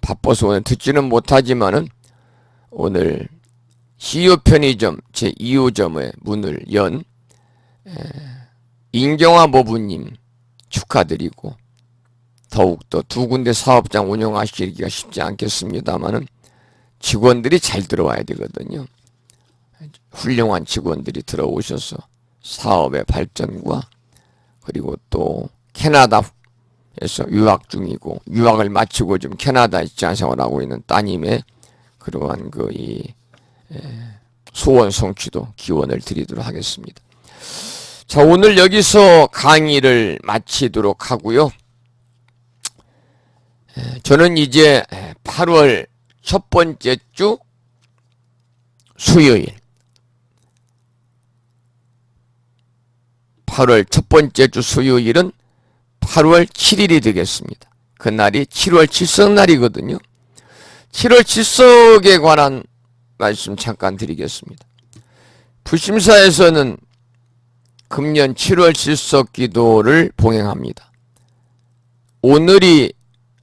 바빠서 오늘 듣지는 못하지만은 오늘 CU 편의점 제2호점의 문을 연 인경화 법부님 축하드리고, 더욱더 두 군데 사업장 운영하시기가 쉽지 않겠습니다만은 직원들이 잘 들어와야 되거든요. 훌륭한 직원들이 들어오셔서 사업의 발전과 그리고 또 캐나다에서 유학 중이고 유학을 마치고 지금 캐나다에 직장 생활하고 있는 따님의 그러한 소원 성취도 기원을 드리도록 하겠습니다. 자, 오늘 여기서 강의를 마치도록 하고요. 저는 이제 8월 첫 번째 주 수요일 8월 첫 번째 주 수요일은 8월 7일이 되겠습니다. 그날이 7월 칠석날이거든요. 7월 칠석에 관한 말씀 잠깐 드리겠습니다. 불심사에서는 금년 7월 칠석 기도를 봉행합니다. 오늘이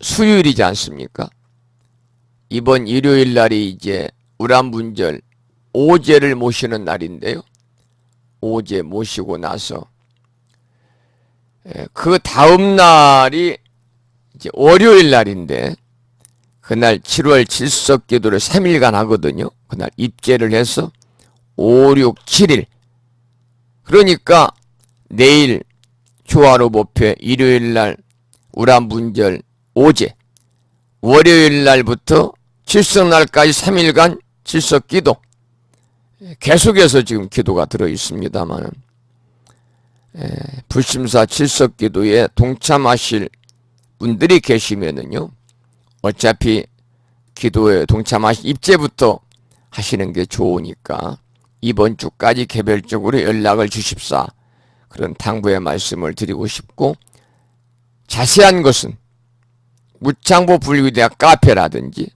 수요일이지 않습니까? 이번 일요일 날이 이제 우람분절 오제를 모시는 날인데요. 오제 모시고 나서 그 다음 날이 이제 월요일 날인데 그날 7월 칠석 기도를 3일간 하거든요. 그날 입제를 해서 5, 6, 7일 그러니까 내일 조화로 법회 일요일 날 우람분절 오제 월요일 날부터 칠석날까지 3일간 칠석기도 계속해서 지금 기도가 들어 있습니다만 불심사 질석기도에 동참하실 분들이 계시면은요, 어차피 기도에 동참하실 입제부터 하시는 게 좋으니까 이번 주까지 개별적으로 연락을 주십사, 그런 당부의 말씀을 드리고 싶고, 자세한 것은 무창보 불교대학 카페라든지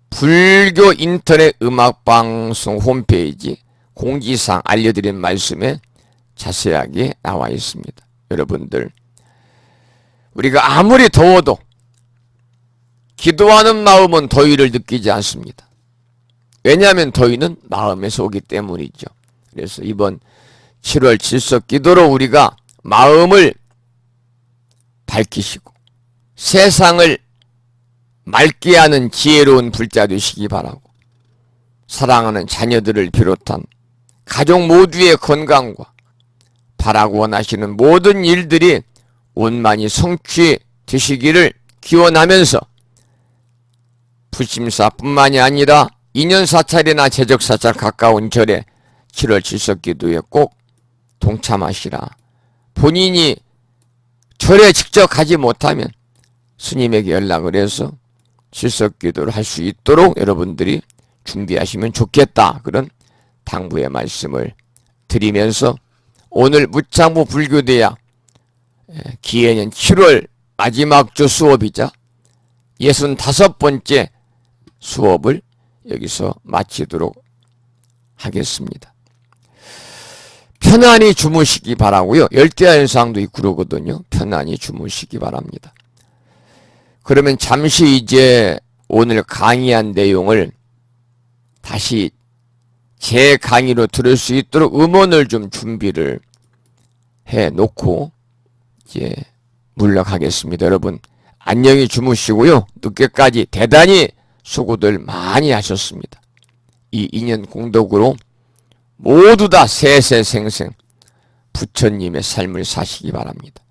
불교 인터넷 음악방송 홈페이지 공지사항 알려드린 말씀에 자세하게 나와 있습니다. 여러분들, 우리가 아무리 더워도 기도하는 마음은 더위를 느끼지 않습니다. 왜냐하면 더위는 마음에서 오기 때문이죠. 그래서 이번 7월 질석 기도로 우리가 마음을 밝히시고 세상을 맑게 하는 지혜로운 불자 되시기 바라고, 사랑하는 자녀들을 비롯한 가족 모두의 건강과 바라고 원하시는 모든 일들이 원만히 성취되시기를 기원하면서 불심사뿐만이 아니라 인연사찰이나 제적사찰 가까운 절에 7월 질석기도에 꼭 동참하시라. 본인이 절에 직접 가지 못하면 스님에게 연락을 해서 질석기도를 할 수 있도록 여러분들이 준비하시면 좋겠다, 그런 당부의 말씀을 드리면서 오늘 무창보 불교대학 기해년 7월 마지막 주 수업이자 65번째 수업을 여기서 마치도록 하겠습니다. 편안히 주무시기 바라고요. 열대야현상도 있고 그러거든요. 편안히 주무시기 바랍니다. 그러면 잠시 이제 오늘 강의한 내용을 다시 제 강의로 들을 수 있도록 음원을 좀 준비를 해 놓고 이제 물러가겠습니다. 여러분, 안녕히 주무시고요. 늦게까지 대단히 수고들 많이 하셨습니다. 이 인연 공덕으로 모두 다 세세생생 부처님의 삶을 사시기 바랍니다.